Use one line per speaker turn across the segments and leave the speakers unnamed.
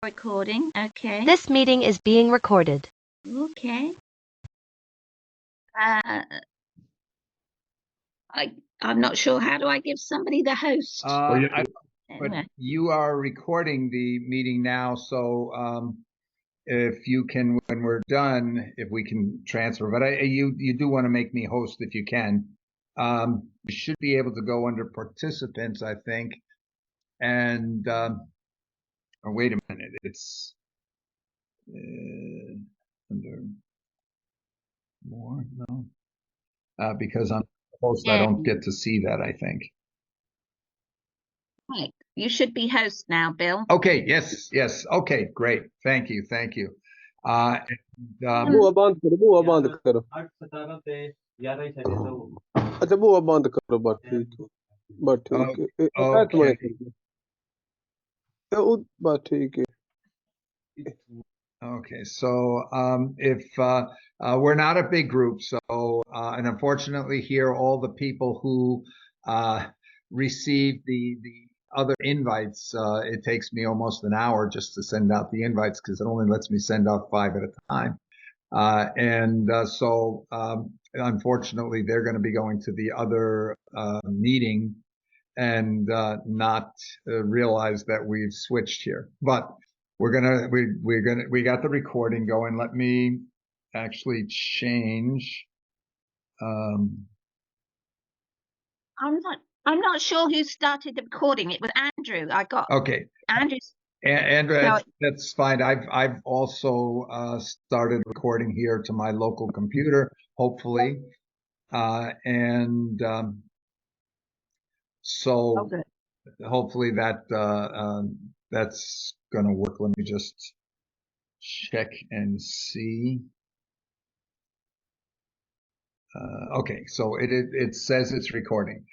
Recording, okay.
This meeting is being recorded.
Okay. I'm not sure. How do I give somebody the host?
But you are recording the meeting now, so if you can, when we're done, if we can transfer. But you do want to make me host if you can. You should be able to go under participants, I think. And or wait a minute, it's under more, no, because I'm the host, I don't get to see that, I think.
Right, you should be host now, Bill.
Okay, yes, okay, great, thank you.
बुआ बंद करो अच्छा बुआ बंद करो बस ठीक है बस ठीक है
Okay, so if we're not a big group, so and unfortunately here all the people who received the other invites, it takes me almost an hour just to send out the invites because it only lets me send out 5 at a time. So unfortunately they're going to be going to the other meeting and not realize that we've switched here. But we got the recording going. Let me actually change.
I'm not sure who started the recording. It was Andrew. I got
okay.
Andrew's.
Andrew, that's fine. I've also started recording here to my local computer, hopefully, so hopefully that's going to work. Let me just check and see. Okay, so it says it's recording.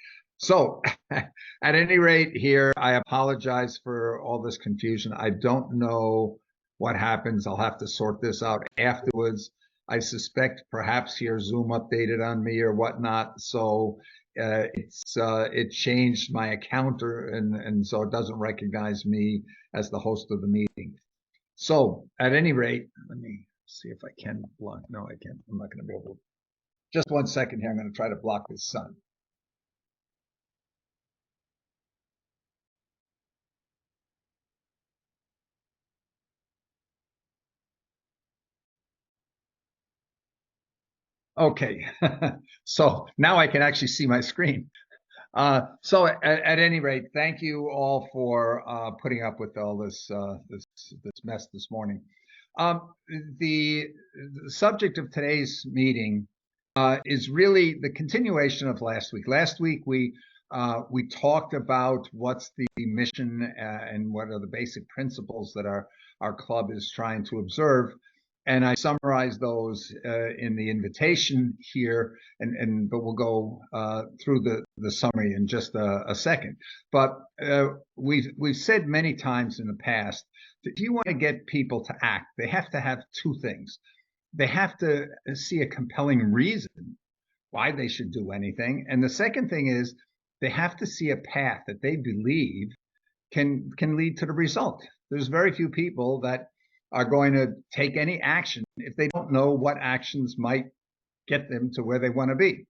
So at any rate here, I apologize for all this confusion. I don't know what happens. I'll have to sort this out afterwards. I suspect perhaps here Zoom updated on me or whatnot. So it changed my account and so it doesn't recognize me as the host of the meeting. So at any rate, let me see if I can block. No, I can't. I'm not going to be able to. Just 1 second here. I'm going to try to block this sun. Okay, so now I can actually see my screen. So at any rate, thank you all for putting up with all this mess this morning. The subject of today's meeting is really the continuation of last week. Last week we talked about what's the mission and what are the basic principles that our club is trying to observe. And I summarized those in the invitation here, but we'll go through the summary in just a second. But we've said many times in the past that if you want to get people to act, they have to have 2 things. They have to see a compelling reason why they should do anything, and the second thing is they have to see a path that they believe can lead to the result. There's very few people that are going to take any action if they don't know what actions might get them to where they want to be.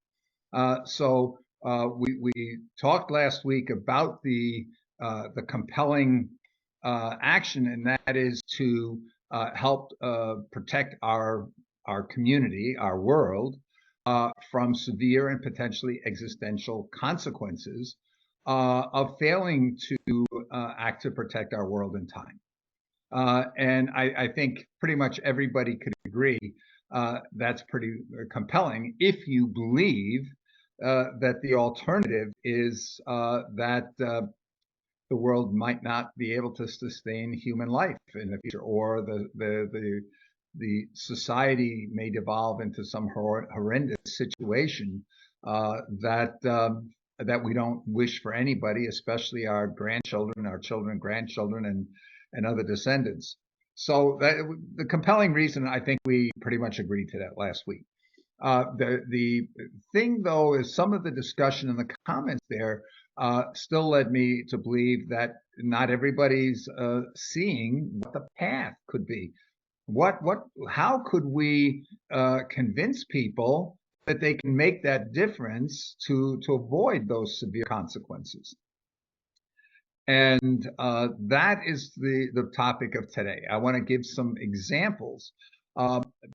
So we talked last week about the compelling action, and that is to help protect our community, our world, from severe and potentially existential consequences of failing to act to protect our world in time. And I think pretty much everybody could agree that's pretty compelling if you believe that the alternative is that the world might not be able to sustain human life in the future, or the society may devolve into some horrendous situation that we don't wish for anybody, especially our grandchildren, our children, grandchildren, and other descendants. So the compelling reason, I think we pretty much agreed to that last week. The thing, though, is some of the discussion in the comments there still led me to believe that not everybody's seeing what the path could be. How could we convince people that they can make that difference to avoid those severe consequences? And that is the topic of today. I want to give some examples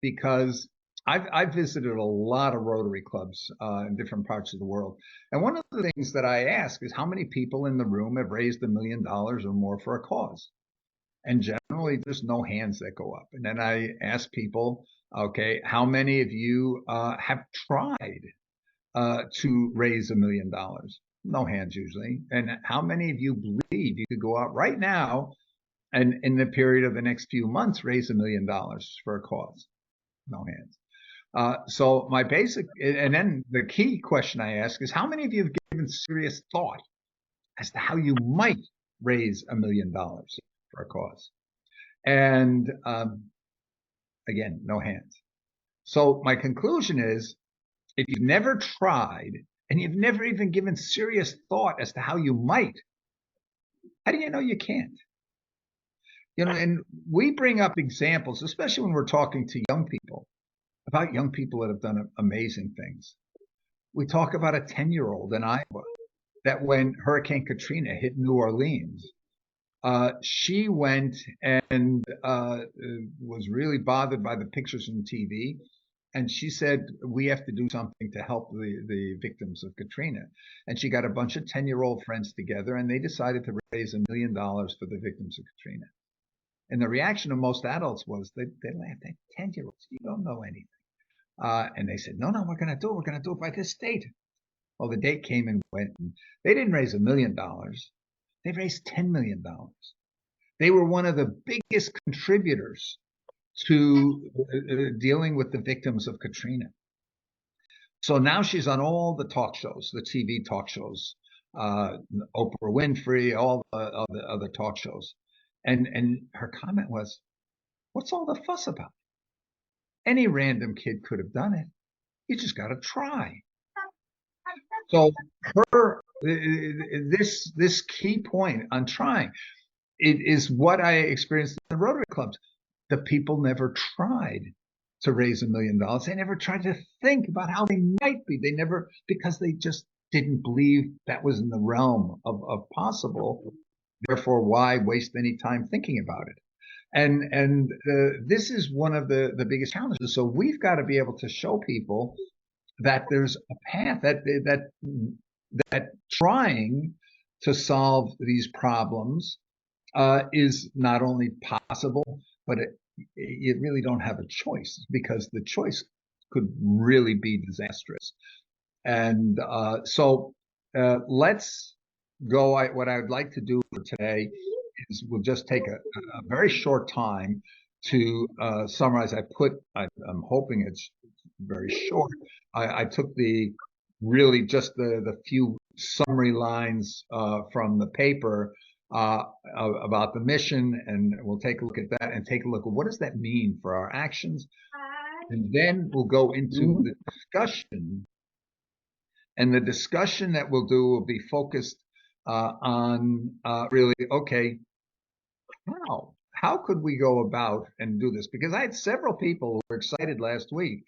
because I've visited a lot of Rotary clubs in different parts of the world. And one of the things that I ask is how many people in the room have raised $1 million or more for a cause? And generally, there's no hands that go up. And then I ask people, okay, how many of you have tried to raise $1 million? No hands usually. And how many of you believe you could go out right now and in the period of the next few months raise $1 million for a cause? No hands. So my basic, and then the key question I ask is how many of you have given serious thought as to how you might raise $1 million for a cause? And again, no hands. So my conclusion is, if you've never tried and you've never even given serious thought as to how you might, how do you know you can't? You know, and we bring up examples, especially when we're talking to young people, about young people that have done amazing things. We talk about a 10-year-old in Iowa that when Hurricane Katrina hit New Orleans, she went and was really bothered by the pictures on TV. And she said, we have to do something to help the victims of Katrina. And she got a bunch of 10-year-old friends together, and they decided to raise $1 million for the victims of Katrina. And the reaction of most adults was they laughed at 10-year-olds. You don't know anything. And they said, no, we're going to do it. We're going to do it by this date. Well, the date came and went. And they didn't raise $1 million. They raised $10 million. They were one of the biggest contributors to dealing with the victims of Katrina. So now she's on all the talk shows, the TV talk shows, Oprah Winfrey, all the other talk shows. And her comment was, what's all the fuss about? Any random kid could have done it. You just got to try. So this key point on trying, it is what I experienced in the Rotary clubs. The people never tried to raise $1 million. They never tried to think about how they might be. They never, because they just didn't believe that was in the realm of possible. Therefore, why waste any time thinking about it? And this is one of the biggest challenges. So we've got to be able to show people that there's a path, that trying to solve these problems is not only possible, but you really don't have a choice, because the choice could really be disastrous. And so let's go. What I would like to do for today is we'll just take a very short time to summarize. I'm hoping it's very short. I took just the few summary lines from the paper about the mission, and we'll take a look at that and take a look at what does that mean for our actions. And then we'll go into the discussion, and the discussion that we'll do will be focused on really, okay, how could we go about and do this? Because I had several people who were excited last week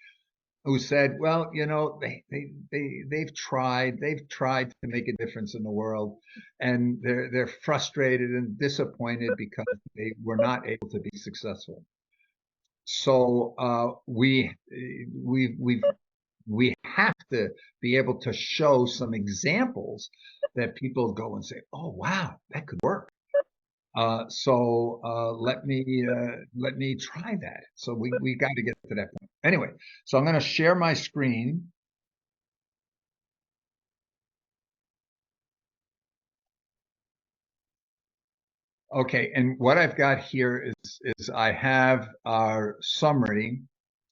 who said, well, you know, they've tried to make a difference in the world, and they're frustrated and disappointed because they were not able to be successful. So we have to be able to show some examples that people go and say, oh wow, that could work. So let me try that. So we got to get to that point. Anyway, so I'm going to share my screen. Okay, and what I've got here is I have our summary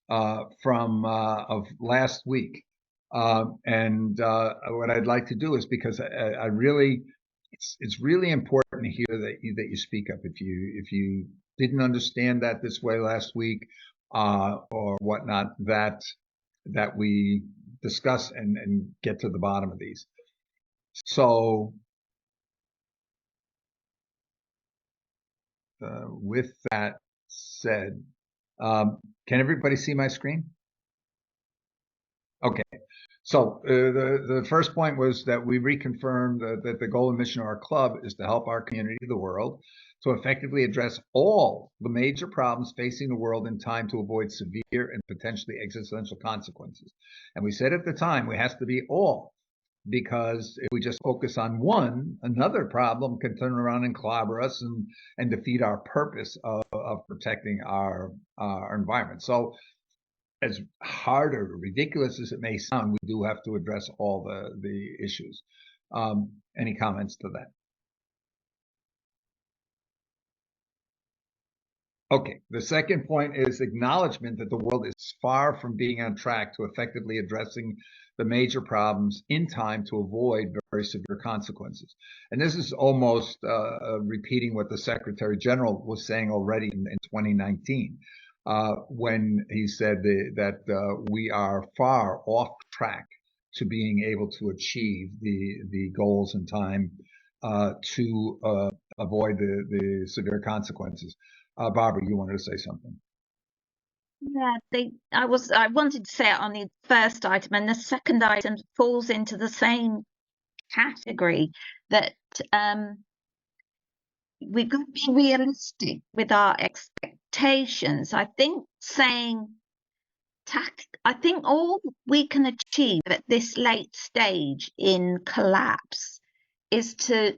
from of last week, and what I'd like to do is, because I really, it's really important here that you speak up if you didn't understand that this way last week or whatnot, that we discuss and get to the bottom of these. So with that said, can everybody see my screen? Okay. So the first point was that we reconfirmed that the goal and mission of our club is to help our community, the world, to effectively address all the major problems facing the world in time to avoid severe and potentially existential consequences. And we said at the time, it has to be all, because if we just focus on one, another problem can turn around and clobber us and defeat our purpose of protecting our environment. So as hard or ridiculous as it may sound, we do have to address all the issues. Any comments to that? Okay, the second point is acknowledgement that the world is far from being on track to effectively addressing the major problems in time to avoid very severe consequences. And this is almost repeating what the Secretary General was saying already in 2019. When he said that we are far off track to being able to achieve the goals in time to avoid the severe consequences. Barbara, you wanted to say something?
Yeah, I wanted to say it on the first item, and the second item falls into the same category, that we've got to be realistic with our expectations. I think all we can achieve at this late stage in collapse is to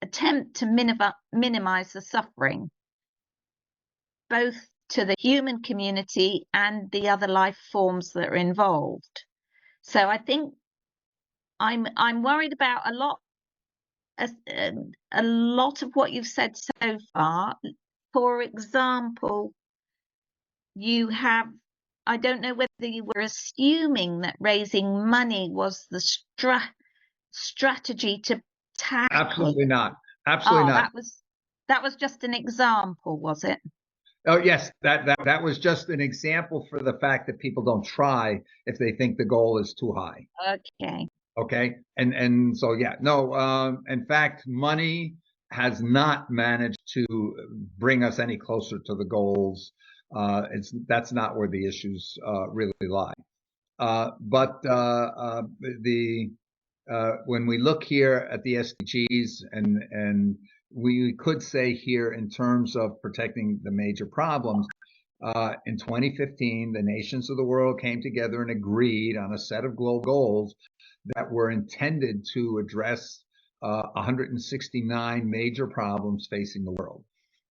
attempt to minimize the suffering, both to the human community and the other life forms that are involved. So I think I'm worried about a lot of what you've said so far. For example, I don't know whether you were assuming that raising money was the strategy to tackle.
Absolutely not. Absolutely not.
That was just an example, was it?
Oh yes, that was just an example for the fact that people don't try if they think the goal is too high.
Okay.
Okay, and so yeah, no. In fact, money has not managed to bring us any closer to the goals. That's not where the issues really lie. But when we look here at the SDGs, and we could say here in terms of protecting the major problems, in 2015, the nations of the world came together and agreed on a set of global goals that were intended to address 169 major problems facing the world.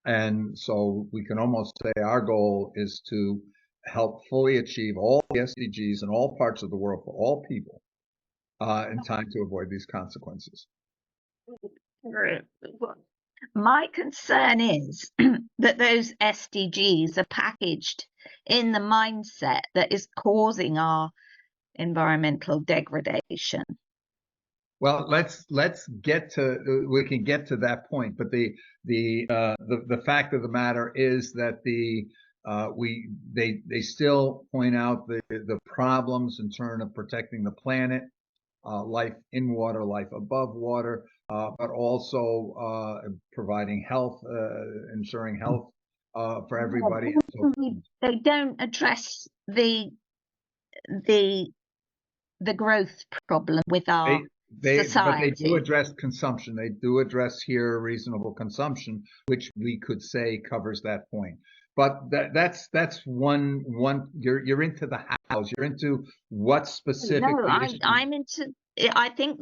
And so we can almost say our goal is to help fully achieve all the SDGs in all parts of the world for all people in time to avoid these consequences.
My concern is that those SDGs are packaged in the mindset that is causing our environmental degradation.
Well, let's get to, we can get to that point, but the fact of the matter is that they still point out the problems in terms of protecting the planet, life in water, life above water, but also providing health, ensuring health for everybody.
They don't address the growth problem with our society.
But they do address consumption. They do address here reasonable consumption, which we could say covers that point. But that's one. You're into the hows. You're into what specific.
No, I'm into. I think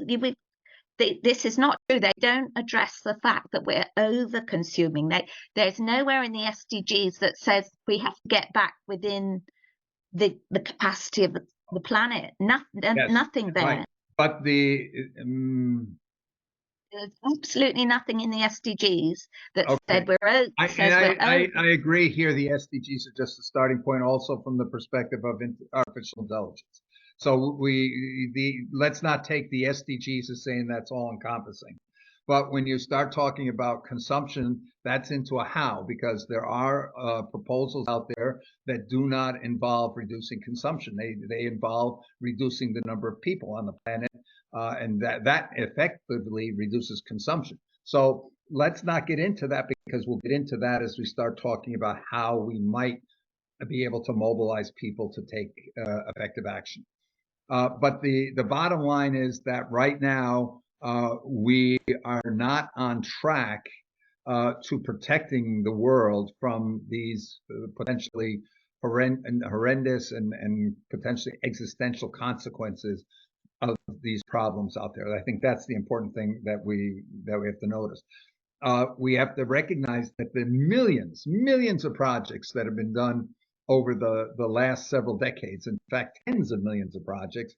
this is not true. They don't address the fact that we're over consuming. There's nowhere in the SDGs that says we have to get back within the capacity of the planet. Nothing there.
Right. But there's
absolutely nothing in the SDGs that said we're over.
I agree here. The SDGs are just a starting point, also from the perspective of artificial intelligence. So let's not take the SDGs as saying that's all encompassing. But when you start talking about consumption, that's into a how, because there are proposals out there that do not involve reducing consumption. They involve reducing the number of people on the planet, and that effectively reduces consumption. So let's not get into that, because we'll get into that as we start talking about how we might be able to mobilize people to take effective action. But the bottom line is that right now we are not on track to protecting the world from these potentially horrendous and potentially existential consequences of these problems out there. I think that's the important thing that we have to notice. We have to recognize that the millions of projects that have been done over the last several decades, in fact, tens of millions of projects,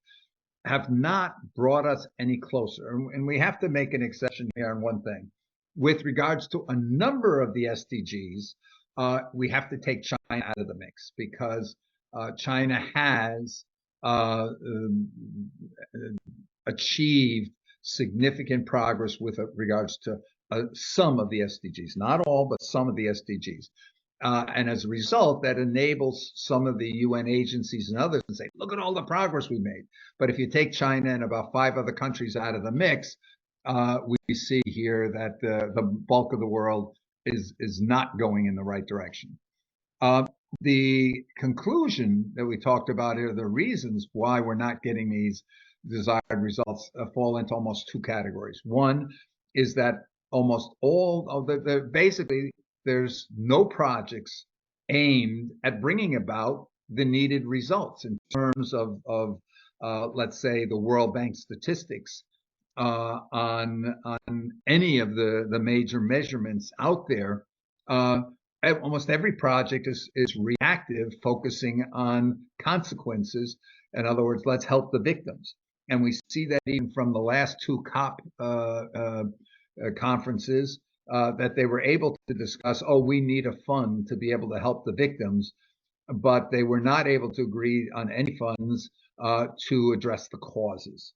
have not brought us any closer. And we have to make an exception here on one thing. With regards to a number of the SDGs, we have to take China out of the mix, because China has achieved significant progress with regards to some of the SDGs, not all, but some of the SDGs. And as a result, that enables some of the UN agencies and others to say, look at all the progress we made. But if you take China and about 5 other countries out of the mix, we see here that the bulk of the world is not going in the right direction. The conclusion that we talked about here, the reasons why we're not getting these desired results, fall into almost 2 categories. One is that almost all of basically there's no projects aimed at bringing about the needed results in terms of let's say, the World Bank statistics on any of the major measurements out there. Almost every project is reactive, focusing on consequences. In other words, let's help the victims. And we see that even from the last 2 COP conferences, that they were able to discuss, oh, we need a fund to be able to help the victims, but they were not able to agree on any funds to address the causes.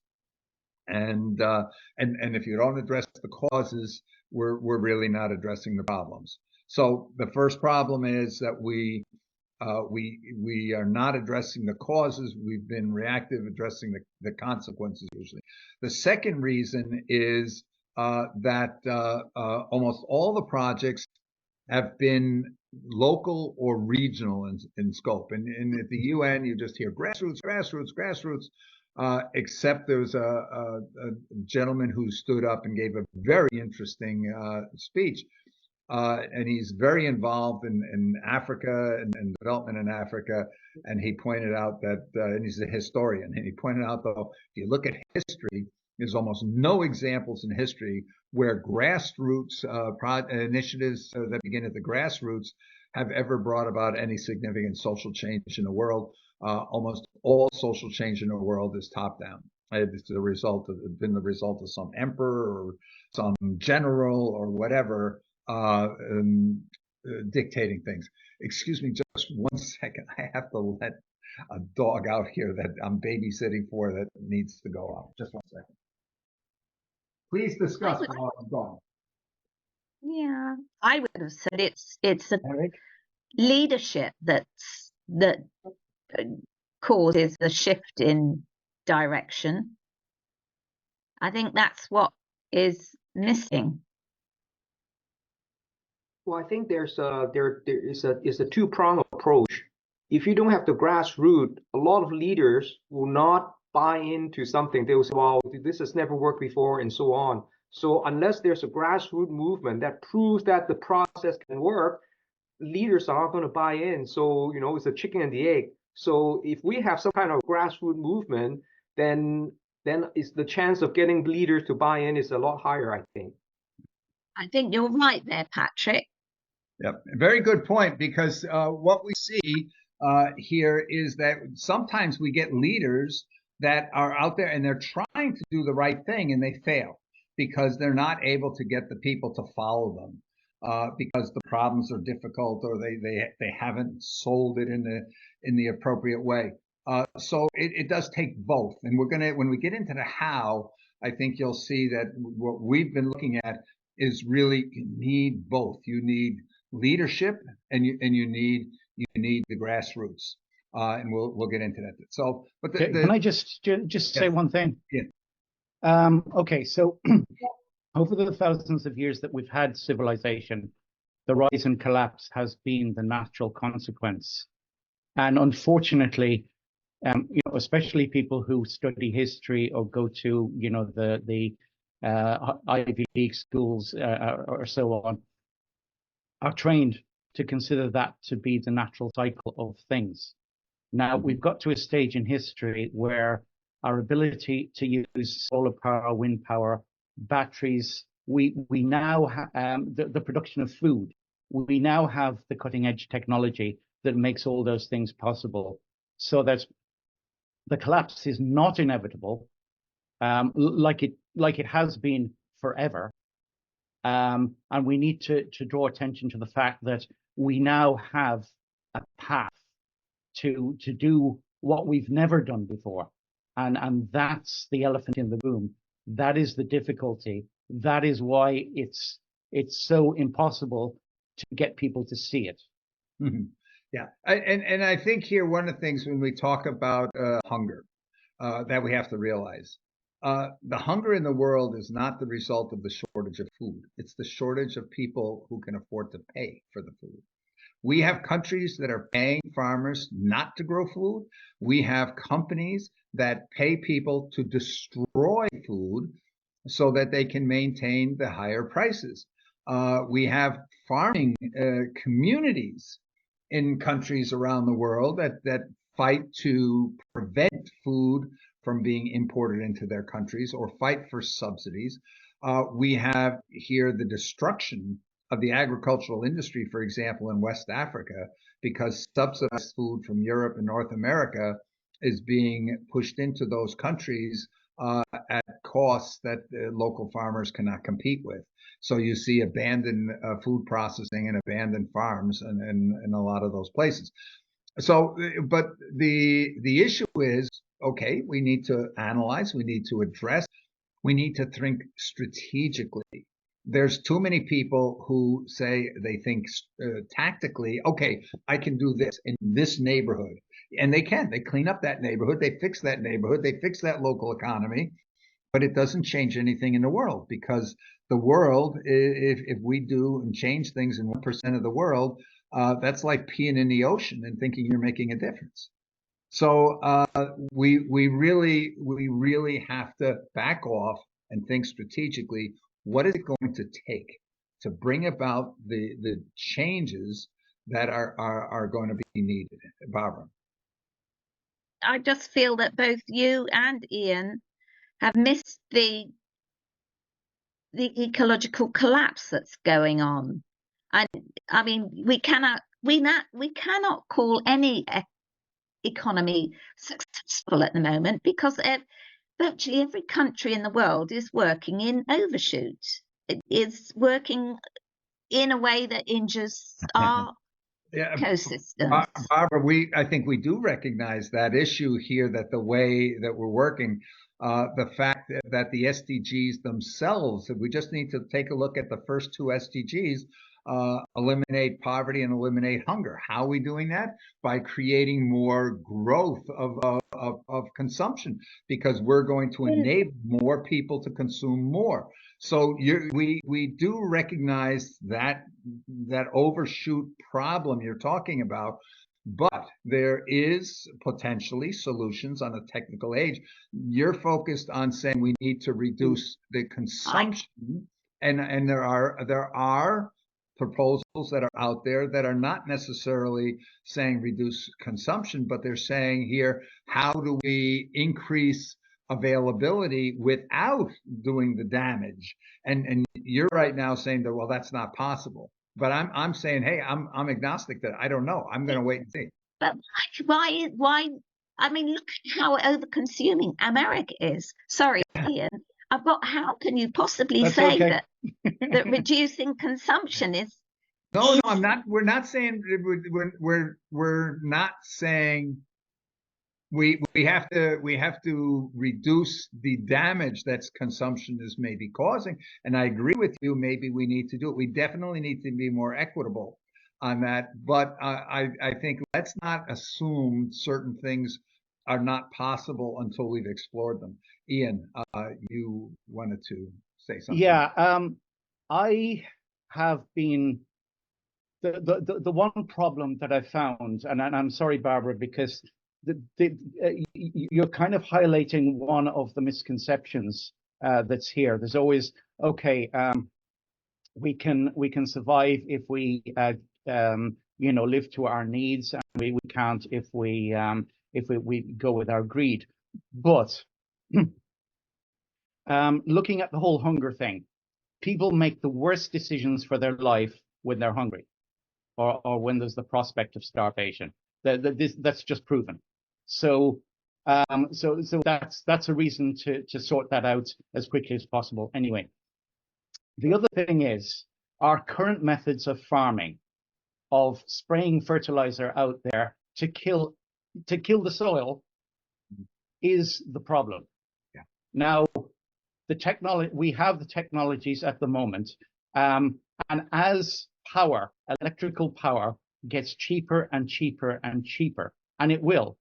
And if you don't address the causes, we're really not addressing the problems. So the first problem is that we are not addressing the causes. We've been reactive, addressing the consequences usually. The second reason is that almost all the projects have been local or regional in scope. And at the UN, you just hear grassroots, grassroots, grassroots, except there was a gentleman who stood up and gave a very interesting speech. And he's very involved in Africa and development in Africa. And he pointed out that, and he's a historian, and he pointed out, though, if you look at history, there's almost no examples in history where grassroots initiatives that begin at the grassroots have ever brought about any significant social change in the world. Almost all social change in the world is top-down. It's been the result of some emperor or some general or whatever dictating things. Excuse me just 1 second. I have to let a dog out here that I'm babysitting for that needs to go out. Just 1 second. Please discuss while I'm gone.
Yeah, I would have said it's a
Eric?
leadership that causes the shift in direction. I think that's what is missing.
Well, I think there is a two-pronged approach. If you don't have the grassroots, a lot of leaders will not buy into something. They will say, well, this has never worked before, and so on. So unless there's a grassroots movement that proves that the process can work, leaders are not going to buy in. So, it's a chicken and the egg. So if we have some kind of grassroots movement, then is the chance of getting leaders to buy in is a lot higher, I think.
I think you're right there, Patrick.
Yep, very good point, because what we see here is that sometimes we get leaders that are out there and they're trying to do the right thing and they fail because they're not able to get the people to follow them because the problems are difficult or they haven't sold it in the appropriate way. So it does take both, and when we get into the how, I think you'll see that what we've been looking at is really you need both. You need leadership and you need the grassroots, and we'll get into that. So, but
can I just say one thing?
Yeah.
Okay, so over the thousands of years that we've had civilization, the rise and collapse has been the natural consequence. And unfortunately, especially people who study history or go to, the Ivy League schools or so on, are trained to consider that to be the natural cycle of things. Now, we've got to a stage in history where our ability to use solar power, wind power, batteries, we now have the production of food. We now have the cutting edge technology that makes all those things possible, so that the collapse is not inevitable, like it has been forever. And we need to draw attention to the fact that we now have a path to do what we've never done before. And that's the elephant in the room. That is the difficulty. That is why it's so impossible to get people to see it.
Mm-hmm. Yeah. And I think here, one of the things when we talk about hunger that we have to realize, the hunger in the world is not the result of the shortage of food. It's the shortage of people who can afford to pay for the food. We have countries that are paying farmers not to grow food. We have companies that pay people to destroy food so that they can maintain the higher prices. We have farming communities in countries around the world that fight to prevent food from being imported into their countries or fight for subsidies. We have here the destruction of the agricultural industry, for example, in West Africa, because subsidized food from Europe and North America is being pushed into those countries at costs that local farmers cannot compete with. So you see abandoned food processing and abandoned farms in a lot of those places. So, but the issue is, okay, we need to analyze, we need to address, we need to think strategically. There's too many people who say they think tactically, okay, I can do this in this neighborhood. And they can. They clean up that neighborhood. They fix that neighborhood. They fix that local economy. But it doesn't change anything in the world, because the world, if we do and change things in 1% of the world, that's like peeing in the ocean and thinking you're making a difference. So we really have to back off and think strategically. What is it going to take to bring about the changes that are going to be needed, Barbara?
I just feel that both you and Ian have missed the ecological collapse that's going on. And I mean, we cannot call any economy successful at the moment, because virtually every country in the world is working in overshoot. It is working in a way that injures our ecosystems.
Barbara, I think we do recognize that issue here, that the way that we're working, the fact that the SDGs themselves, we just need to take a look at the first two SDGs, eliminate poverty and eliminate hunger. How are we doing that? By creating more growth of consumption, because we're going to enable more people to consume more. So we do recognize that overshoot problem you're talking about, but there is potentially solutions on a technical age. You're focused on saying we need to reduce the consumption, and there are proposals that are out there that are not necessarily saying reduce consumption, but they're saying here, how do we increase availability without doing the damage? And you're right now saying that, well, that's not possible. But I'm saying, hey, I'm agnostic that I don't know. I'm going to wait and see.
But why? I mean, look at how over-consuming America is. Sorry, Ian. How can you possibly say that reducing consumption is?
No, I'm not. We're not saying we're not saying we have to reduce the damage that consumption is maybe causing. And I agree with you. Maybe we need to do it. We definitely need to be more equitable on that. But I think let's not assume certain things are not possible until we've explored them. Ian, you wanted to say something.
Yeah, I have been the one problem that I found, and I'm sorry, Barbara, because you're kind of highlighting one of the misconceptions that's here. There's always, okay, we can survive if we live to our needs, and we can't if we go with our greed. But looking at the whole hunger thing, people make the worst decisions for their life when they're hungry, or when there's the prospect of starvation. That's just proven. So that's a reason to sort that out as quickly as possible. Anyway, the other thing is our current methods of farming, of spraying fertilizer out there to kill the soil, is the problem.
Yeah.
Now, we have the technologies at the moment, and as electrical power gets cheaper and cheaper and cheaper, and it will,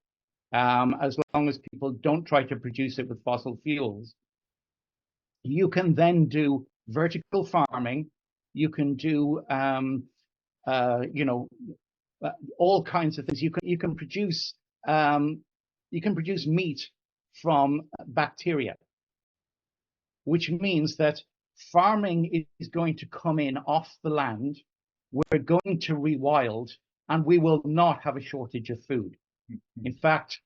as long as people don't try to produce it with fossil fuels, you can then do vertical farming. You can do, all kinds of things. You can produce meat from bacteria, which means that farming is going to come in off the land. We're going to rewild, and we will not have a shortage of food. In fact,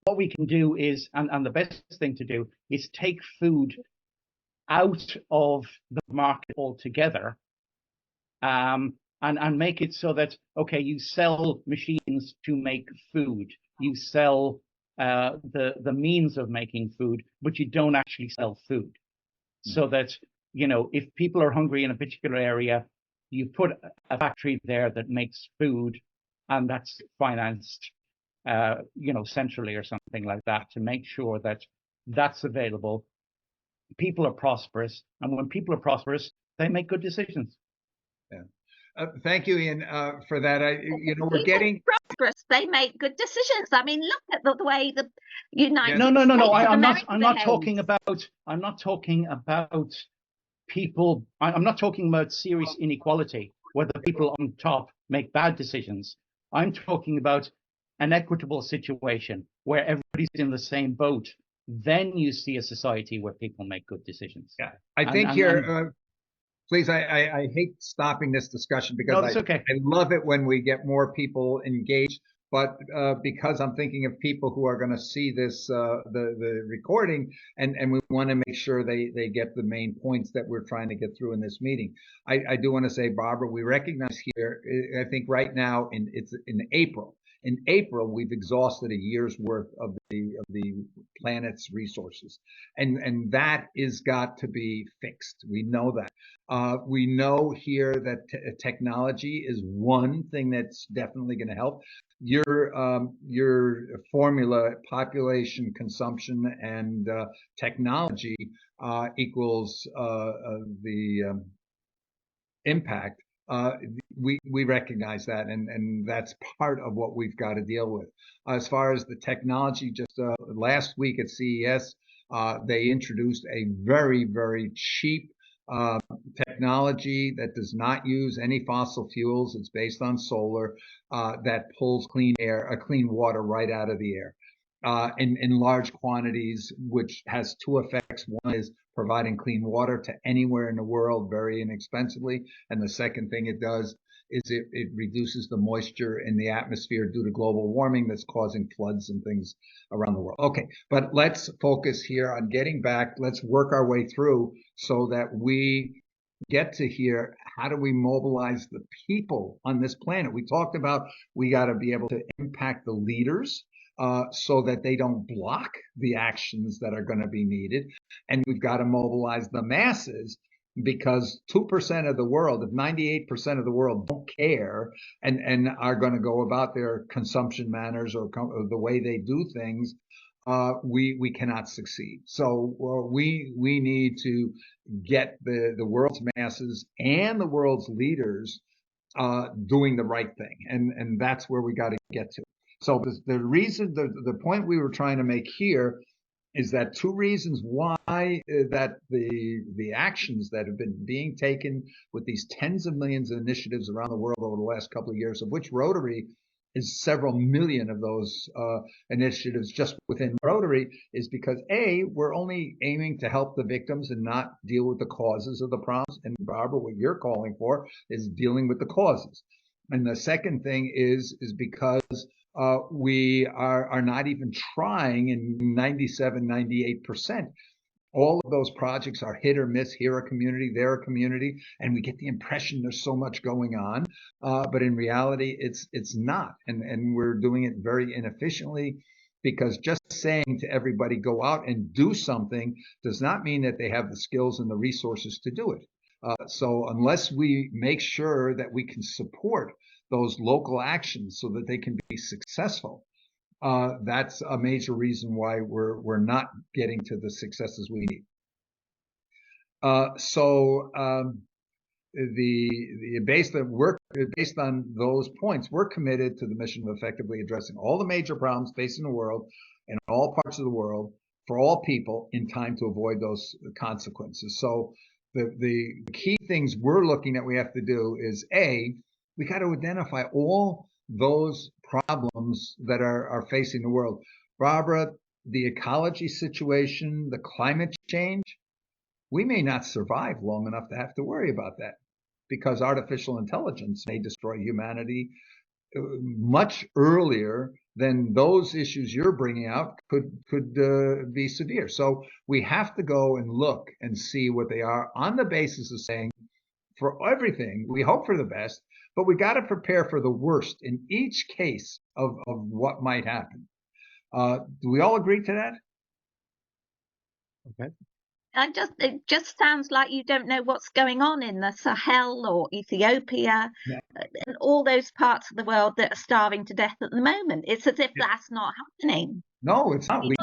what we can do is, and the best thing to do, is take food out of the market altogether, and make it so that, okay, you sell machines to make food, you sell the means of making food, but you don't actually sell food. So that, if people are hungry in a particular area, you put a factory there that makes food, and that's financed, centrally or something like that, to make sure that that's available. People are prosperous, and when people are prosperous, they make good decisions.
Yeah. Thank you, Ian, for that. We're getting
prosperous. They make good decisions. I mean, look at the way the United
No.
States
I'm
America
not
behaves.
talking about people. I'm not talking about serious inequality, where the people on top make bad decisions. I'm talking about an equitable situation where everybody's in the same boat. Then you see a society where people make good decisions.
Yeah, I think please, I hate stopping this discussion because
okay.
I love it when we get more people engaged, but because I'm thinking of people who are going to see this, the recording, and we want to make sure they get the main points that we're trying to get through in this meeting. I do want to say, Barbara, we recognize here, I think right now it's in April. In April, we've exhausted a year's worth of the planet's resources, and that is got to be fixed. We know that. We know here that technology is one thing that's definitely going to help. Your formula, population, consumption, and technology equals the impact. We recognize that, and that's part of what we've got to deal with. As far as the technology, just last week at CES, they introduced a very, very cheap technology that does not use any fossil fuels. It's based on solar, that pulls clean water right out of the air in large quantities, which has two effects. One is providing clean water to anywhere in the world very inexpensively, and the second thing it does is it reduces the moisture in the atmosphere due to global warming that's causing floods and things around the world. Okay, but let's focus here on getting back. Let's work our way through so that we get to hear, how do we mobilize the people on this planet? We talked about we got to be able to impact the leaders so that they don't block the actions that are going to be needed. And we've got to mobilize the masses, because 2% of the world, if 98% of the world don't care and are going to go about their consumption manners or the way they do things, we cannot succeed. So we need to get the world's masses and the world's leaders doing the right thing, and that's where we got to get to. So the reason, the point we were trying to make here is that two reasons why that the actions that have been being taken with these tens of millions of initiatives around the world over the last couple of years, of which Rotary is several million of those initiatives just within Rotary, is because A, we're only aiming to help the victims and not deal with the causes of the problems. And Barbara, what you're calling for is dealing with the causes. And the second thing is because we are not even trying in 97, 98%. All of those projects are hit or miss, here a community, there a community, and we get the impression there's so much going on. But in reality, it's not. And we're doing it very inefficiently, because just saying to everybody, go out and do something, does not mean that they have the skills and the resources to do it. So unless we make sure that we can support those local actions so that they can be successful, that's a major reason why we're not getting to the successes we need. Based on those points, we're committed to the mission of effectively addressing all the major problems facing the world in all parts of the world for all people in time to avoid those consequences. So the key things we're looking at we have to do is, A, we got to identify all those problems that are facing the world. Barbara, the ecology situation, the climate change, we may not survive long enough to have to worry about that, because artificial intelligence may destroy humanity much earlier than those issues you're bringing out could be severe. So we have to go and look and see what they are, on the basis of saying, for everything, we hope for the best, but we got to prepare for the worst in each case of what might happen. Do we all agree to that?
Okay.
It just sounds like you don't know what's going on in the Sahel or Ethiopia,
Yeah.
and all those parts of the world that are starving to death at the moment. It's as if that's not happening.
No, it's not.
You're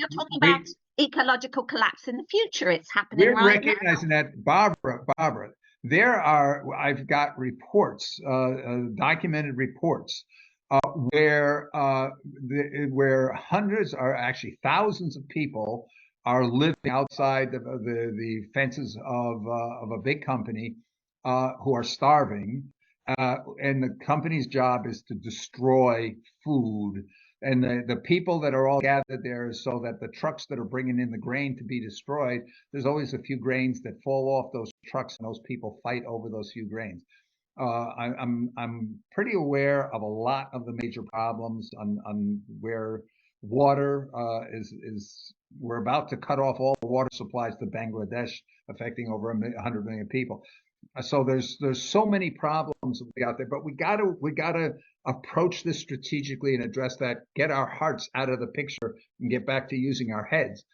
talking about ecological collapse in the future. It's happening
We're
right now.
recognizing that, Barbara. I've got reports, documented reports, where hundreds, or actually thousands of people are living outside the fences of a big company, who are starving, and the company's job is to destroy food. And the people that are all gathered there is so that the trucks that are bringing in the grain to be destroyed, there's always a few grains that fall off those trucks, and those people fight over those few grains. I'm pretty aware of a lot of the major problems on where water is. We're about to cut off all the water supplies to Bangladesh, affecting over 100 million people. So there's so many problems out there, but we gotta approach this strategically and address that. Get our hearts out of the picture and get back to using our heads,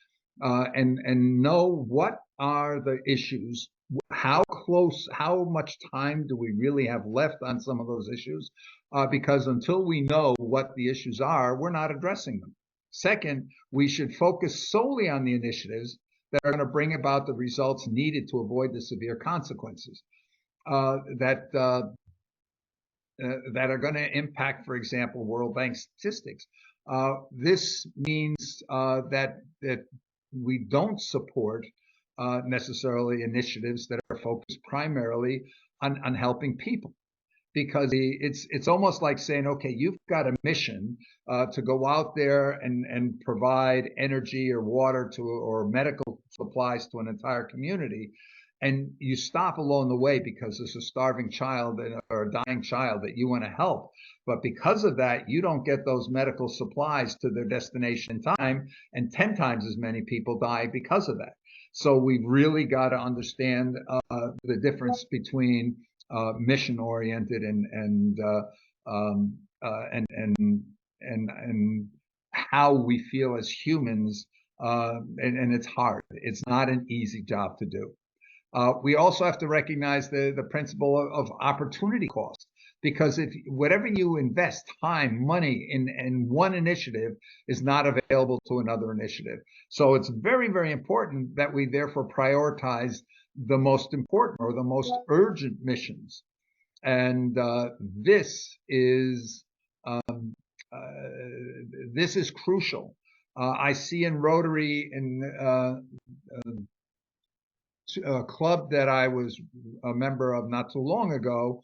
and know what are the issues. How much time do we really have left on some of those issues? Because until we know what the issues are, we're not addressing them. Second, we should focus solely on the initiatives that are going to bring about the results needed to avoid the severe consequences that are going to impact, for example, World Bank statistics. This means that we don't support necessarily initiatives that are focused primarily on helping people, because it's almost like saying, okay, you've got a mission to go out there and provide energy or water to, or medical supplies to an entire community, and you stop along the way because there's a starving child or a dying child that you want to help. But because of that, you don't get those medical supplies to their destination in time, and 10 times as many people die because of that. So we've really got to understand the difference between mission-oriented and how we feel as humans, and it's hard. It's not an easy job to do. We also have to recognize the principle of opportunity cost, because if whatever you invest, time, money in one initiative is not available to another initiative. So it's very, very important that we therefore prioritize the most important or the most urgent missions. And this is crucial, I see in Rotary, in a club that I was a member of not too long ago,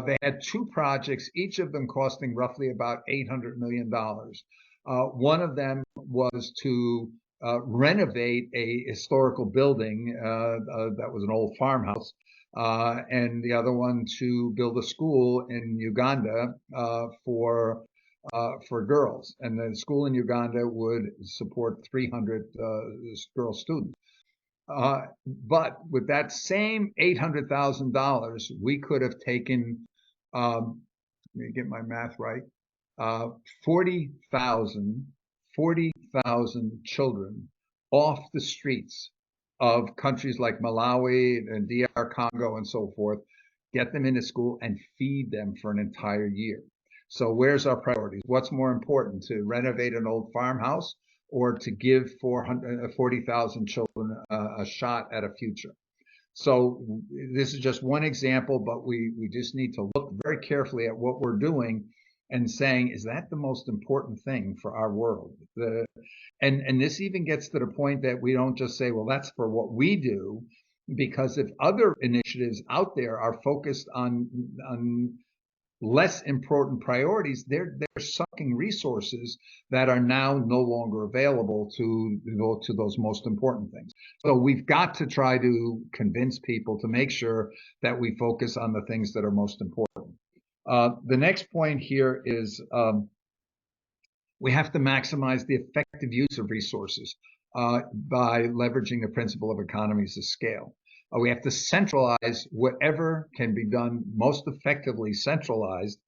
they had two projects, each of them costing roughly about $800 million. One of them was to renovate a historical building that was an old farmhouse, and the other one to build a school in Uganda for girls. And the school in Uganda would support 300 girl students. But with that same $800,000, we could have taken, let me get my math right, 40,000 children off the streets of countries like Malawi and DR Congo and so forth, get them into school and feed them for an entire year. So where's our priorities? What's more important, to renovate an old farmhouse or to give 40,000 children a shot at a future? So this is just one example, but we just need to look very carefully at what we're doing and saying, is that the most important thing for our world? And this even gets to the point that we don't just say, well, that's for what we do, because if other initiatives out there are focused on less important priorities, they're sucking resources that are now no longer available to devote to those most important things. So we've got to try to convince people to make sure that we focus on the things that are most important. The next point here is we have to maximize the effective use of resources by leveraging the principle of economies of scale. We have to centralize whatever can be done most effectively centralized,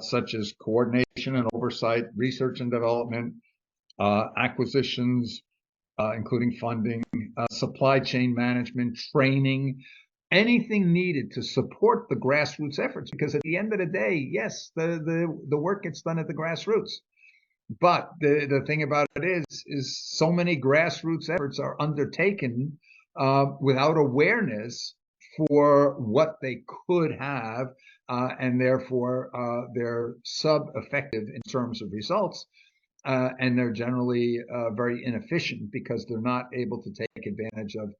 such as coordination and oversight, research and development, acquisitions, including funding, supply chain management, training, anything needed to support the grassroots efforts. Because at the end of the day, yes, the work gets done at the grassroots. But the thing about it is so many grassroots efforts are undertaken without awareness for what they could have, and therefore they're sub-effective in terms of results, and they're generally very inefficient because they're not able to take advantage of,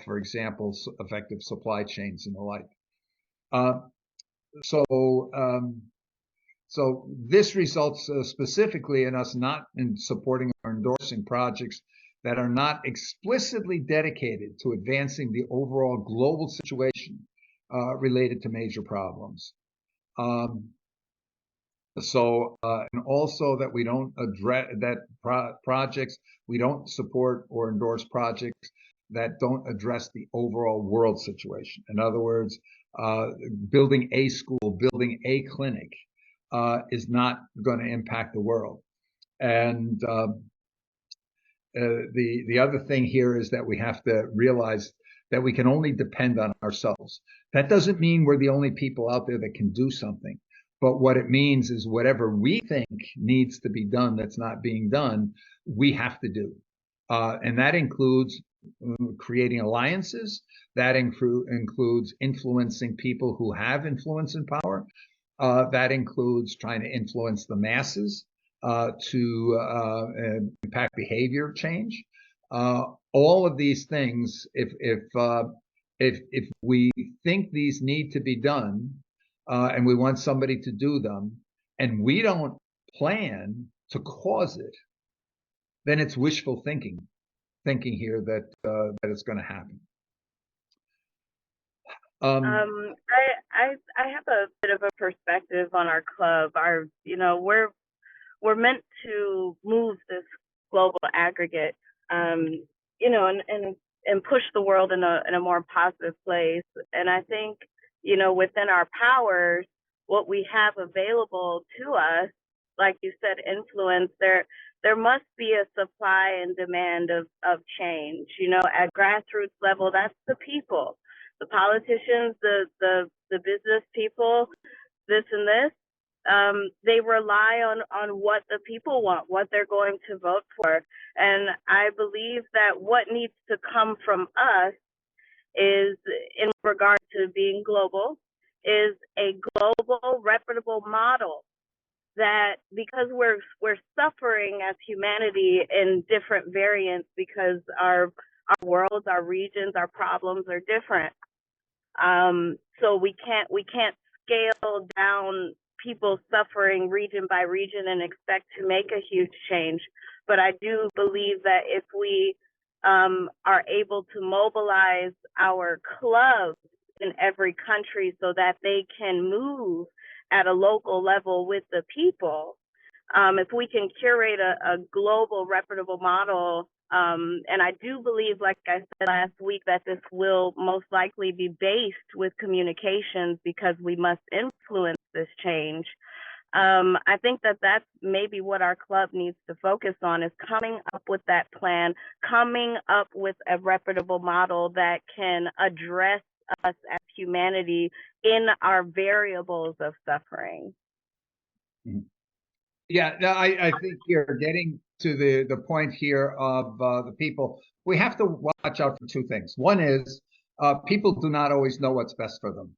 for example, effective supply chains and the like. So this results specifically in us not in supporting or endorsing projects that are not explicitly dedicated to advancing the overall global situation related to major problems. And also that we don't address projects, we don't support or endorse projects that don't address the overall world situation. In other words, building a school, building a clinic is not going to impact the world. And the other thing here is that we have to realize that we can only depend on ourselves. That doesn't mean we're the only people out there that can do something. But what it means is whatever we think needs to be done that's not being done, we have to do. And that includes creating alliances. That includes influencing people who have influence and power. That includes trying to influence the masses to impact behavior change. All of these things, if we think these need to be done, and we want somebody to do them, and we don't plan to cause it, then it's wishful thinking here that it's going to happen.
I have a bit of a perspective on our club. We're meant to move this global aggregate, and push the world in a more positive place. And I think, within our powers, what we have available to us, like you said, influence, there must be a supply and demand of change. At grassroots level, that's the people. The politicians, the business people, this and this, they rely on what the people want, what they're going to vote for. And I believe that what needs to come from us is, in regard to being global, is a global reputable model that because we're suffering as humanity in different variants because our worlds, our regions, our problems are different. So we can't scale down people suffering region by region and expect to make a huge change. But I do believe that if we are able to mobilize our clubs in every country so that they can move at a local level with the people, if we can curate a global reputable model, and I do believe, like I said last week, that this will most likely be based with communications because we must influence this change. I think that that's maybe what our club needs to focus on, is coming up with that plan, coming up with a reputable model that can address us as humanity in our variables of suffering.
Yeah, no, I think you're getting to the point here of the people. We have to watch out for two things. One is people do not always know what's best for them.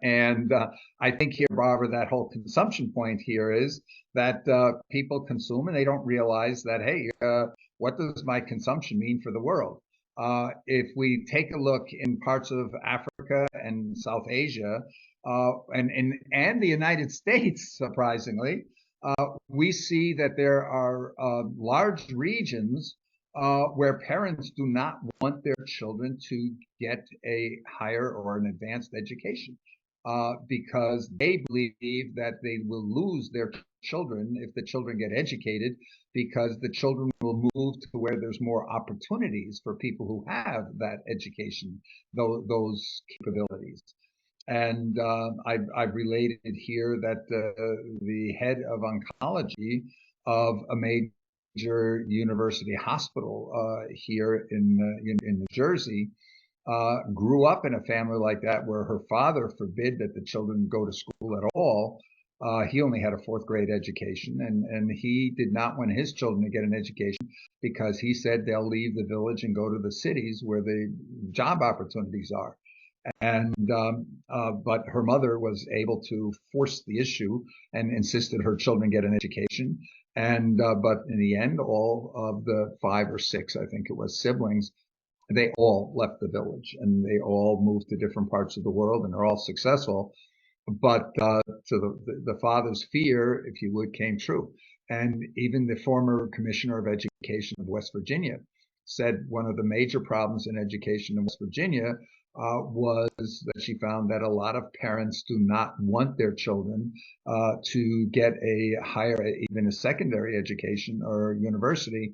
And I think here, Barbara, that whole consumption point here is that people consume and they don't realize that, hey, what does my consumption mean for the world? If we take a look in parts of Africa and South Asia and the United States, surprisingly, we see that there are large regions where parents do not want their children to get a higher or an advanced education because they believe that they will lose their children if the children get educated, because the children will move to where there's more opportunities for people who have that education, those capabilities. And I've related here that the head of oncology of a major university hospital here in New Jersey grew up in a family like that, where her father forbid that the children go to school at all. He only had a 4th grade education, and he did not want his children to get an education because he said they'll leave the village and go to the cities where the job opportunities are. And but her mother was able to force the issue and insisted her children get an education. And but in the end, all of the 5 or 6, I think it was, siblings, they all left the village and they all moved to different parts of the world, and they're all successful. But so the father's fear, if you would, came true. And even the former commissioner of education of West Virginia said one of the major problems in education in West Virginia was that she found that a lot of parents do not want their children to get a higher, even a secondary education or university,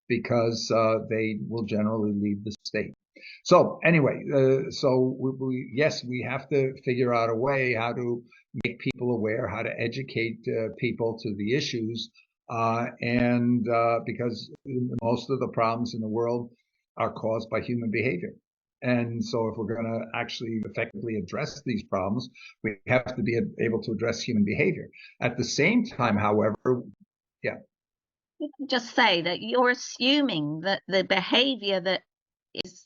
because they will generally leave the state. So anyway, yes, we have to figure out a way how to make people aware, how to educate people to the issues, and because most of the problems in the world are caused by human behavior. And so if we're going to actually effectively address these problems, we have to be able to address human behavior. At the same time, however, yeah.
You can just say that you're assuming that the behavior that is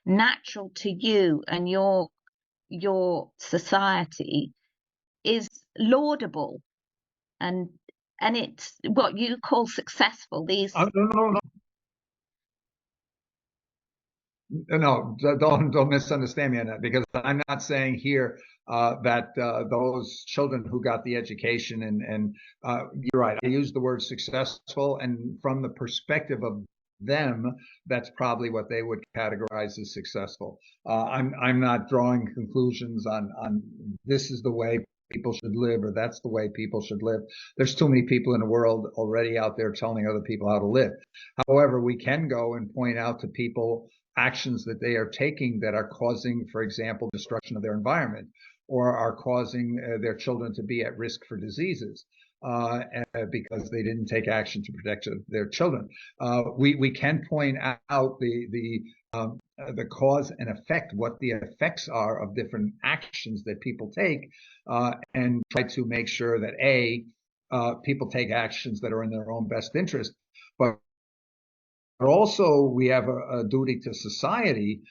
natural to you and your society is laudable, and it's what you call successful. These
No, don't misunderstand me on that, because I'm not saying here that those children who got the education and you're right, I use the word successful, and from the perspective of them, that's probably what they would categorize as successful. I'm not drawing conclusions on this is the way people should live or that's the way people should live. There's too many people in the world already out there telling other people how to live. However, we can go and point out to people actions that they are taking that are causing, for example, destruction of their environment, or are causing their children to be at risk for diseases because they didn't take action to protect their children. We can point out the cause and effect, what the effects are of different actions that people take, and try to make sure that people take actions that are in their own best interest, but also we have a duty to society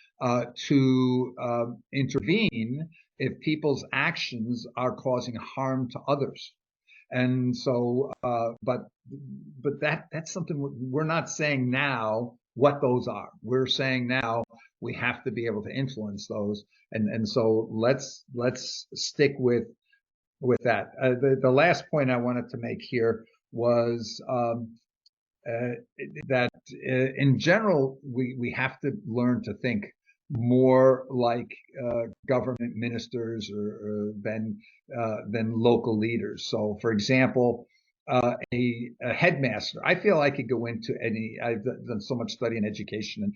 to intervene if people's actions are causing harm to others. And so, but that's something we're not saying now what those are. We're saying now we have to be able to influence those. And so let's stick with that. The last point I wanted to make here was that in general, we have to learn to think more like government ministers or than local leaders. So, for example, a headmaster. I feel I could go into any. I've done so much study in education, and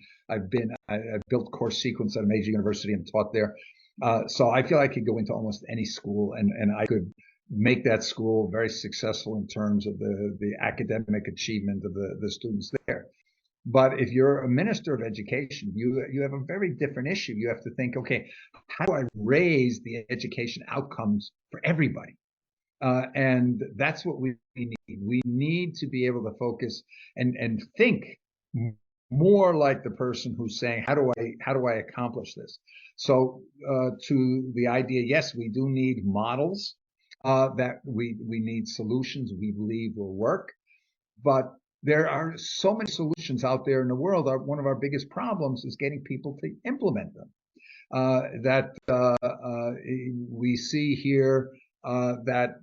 I've built course sequence at a major university and taught there. So I feel I could go into almost any school, and I could make that school very successful in terms of the academic achievement of the students there. But if you're a minister of education, you have a very different issue. You have to think, okay, how do I raise the education outcomes for everybody? And that's what we need. We need to be able to focus and think more like the person who's saying, how do I accomplish this? So to the idea, yes, we do need models, that we need solutions we believe will work, but there are so many solutions out there in the world. One of our biggest problems is getting people to implement them. We see here that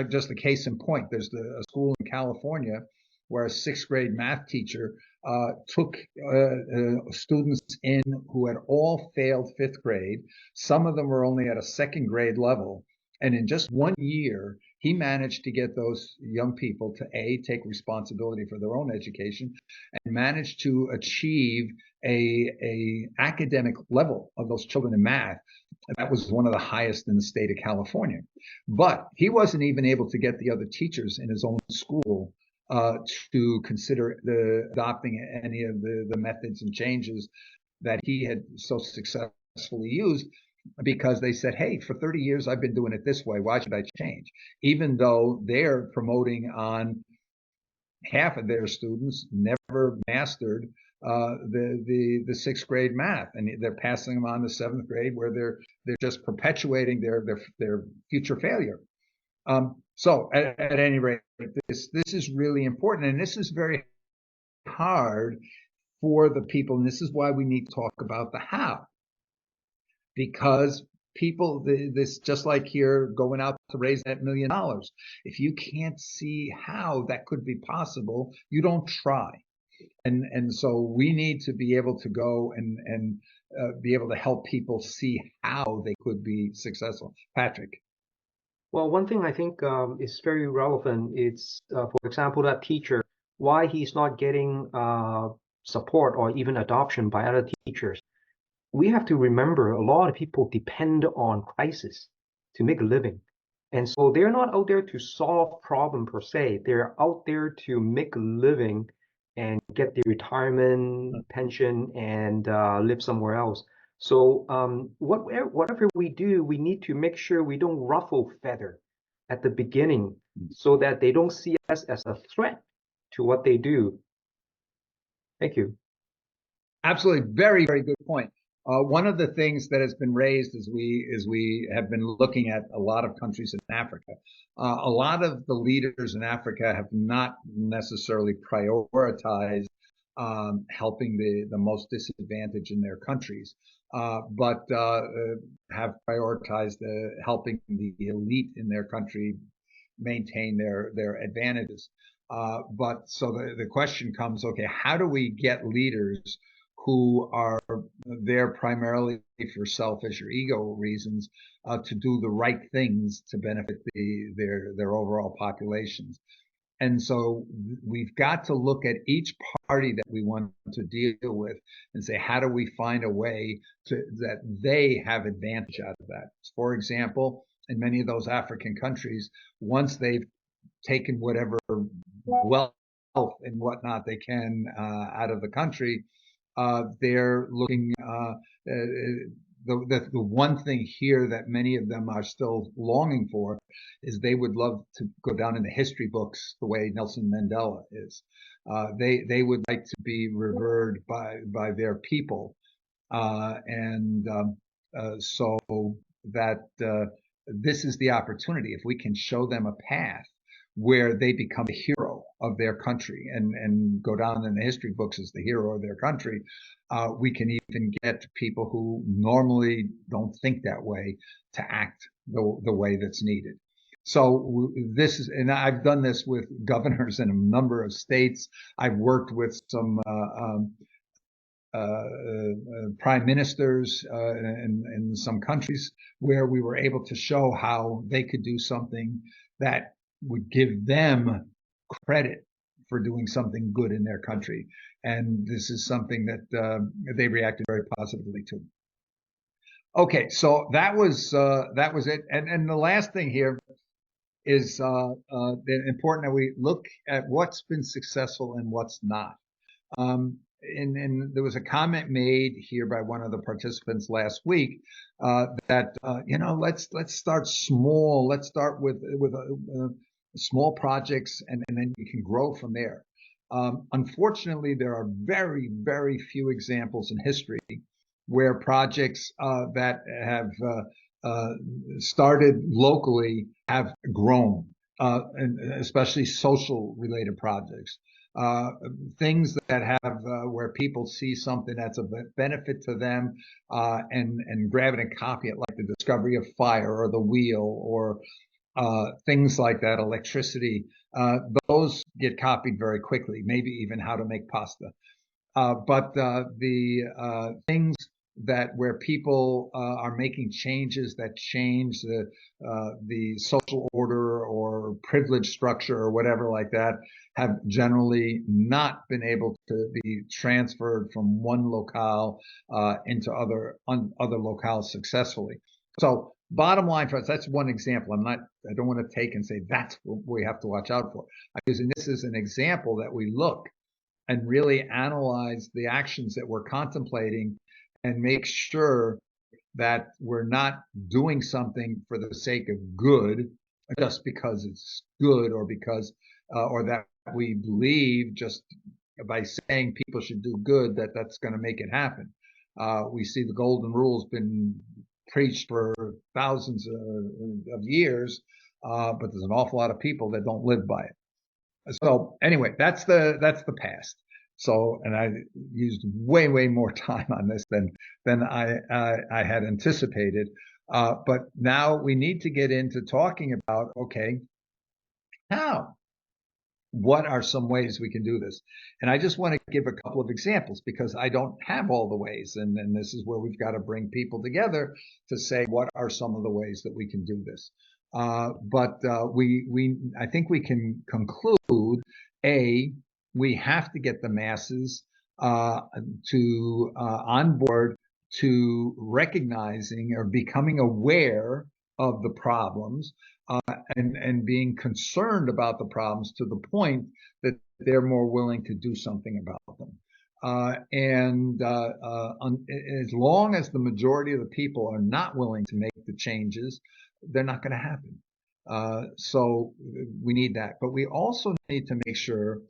just a case in point, there's a school in California where a 6th grade math teacher took students in who had all failed 5th grade. Some of them were only at a 2nd grade level. And in just 1 year, he managed to get those young people to take responsibility for their own education and managed to achieve a academic level of those children in math. That was one of the highest in the state of California. But he wasn't even able to get the other teachers in his own school to consider adopting any of the methods and changes that he had so successfully used, because they said, hey, for 30 years I've been doing it this way. Why should I change? Even though they're promoting on half of their students never mastered the 6th grade math, and they're passing them on to 7th grade, where they're just perpetuating their future failure. So at any rate, this is really important, and this is very hard for the people, and this is why we need to talk about the how. Because people, this just like here, going out to raise that $1 million. If you can't see how that could be possible, you don't try. And so we need to be able to go and be able to help people see how they could be successful. Patrick.
Well, one thing I think is very relevant is, for example, that teacher, why he's not getting support or even adoption by other teachers. We have to remember a lot of people depend on crisis to make a living. And so they're not out there to solve problem per se. They're out there to make a living and get their retirement pension and live somewhere else. So whatever we do, we need to make sure we don't ruffle feather at the beginning so that they don't see us as a threat to what they do. Thank you. Absolutely.
Very, very good point. One of the things that has been raised as we have been looking at a lot of countries in Africa, a lot of the leaders in Africa have not necessarily prioritized helping the most disadvantaged in their countries, but have prioritized helping the elite in their country maintain their advantages. But so the question comes, okay, how do we get leaders who are there primarily for selfish or ego reasons to do the right things to benefit their overall populations? And so we've got to look at each party that we want to deal with and say, how do we find a way that they have advantage out of that? For example, in many of those African countries, once they've taken whatever wealth and whatnot they can out of the country, they're looking, the one thing here that many of them are still longing for is they would love to go down in the history books the way Nelson Mandela is. They would like to be revered by their people. So that this is the opportunity. If we can show them a path where they become a hero of their country and go down in the history books as the hero of their country. We can even get people who normally don't think that way to act the way that's needed. So this is, and I've done this with governors in a number of states. I've worked with some prime ministers in some countries where we were able to show how they could do something that would give them credit for doing something good in their country. And this is something that they reacted very positively to. Okay, so that was it. And the last thing here is important that we look at what's been successful and what's not. And there was a comment made here by one of the participants last week that let's start small. Let's start with small projects, and then you can grow from there. Unfortunately, there are very, very few examples in history where projects that have started locally have grown, and especially social related projects. Things that have where people see something that's a benefit to them and grab it and copy it, like the discovery of fire or the wheel or things like that, electricity. Those get copied very quickly, maybe even how to make pasta. But the things that where people are making changes that change the social order or privilege structure or whatever like that have generally not been able to be transferred from one locale into other locales successfully. So bottom line for us, that's one example. I don't want to take and say that's what we have to watch out for. I'm using this as an example that we look and really analyze the actions that we're contemplating and make sure that we're not doing something for the sake of good, just because it's good or because, or that we believe just by saying people should do good, that's going to make it happen. We see the golden rule's been preached for thousands of years, but there's an awful lot of people that don't live by it. So anyway, that's the past. So, and I used way more time on this than I had anticipated. But now we need to get into talking about, okay, how? What are some ways we can do this? And I just want to give a couple of examples because I don't have all the ways. And this is where we've got to bring people together to say, what are some of the ways that we can do this? But I think we can conclude, we have to get the masses to on board to recognizing or becoming aware of the problems and being concerned about the problems to the point that they're more willing to do something about them. As long as the majority of the people are not willing to make the changes, they're not going to happen. So we need that. But we also need to make sure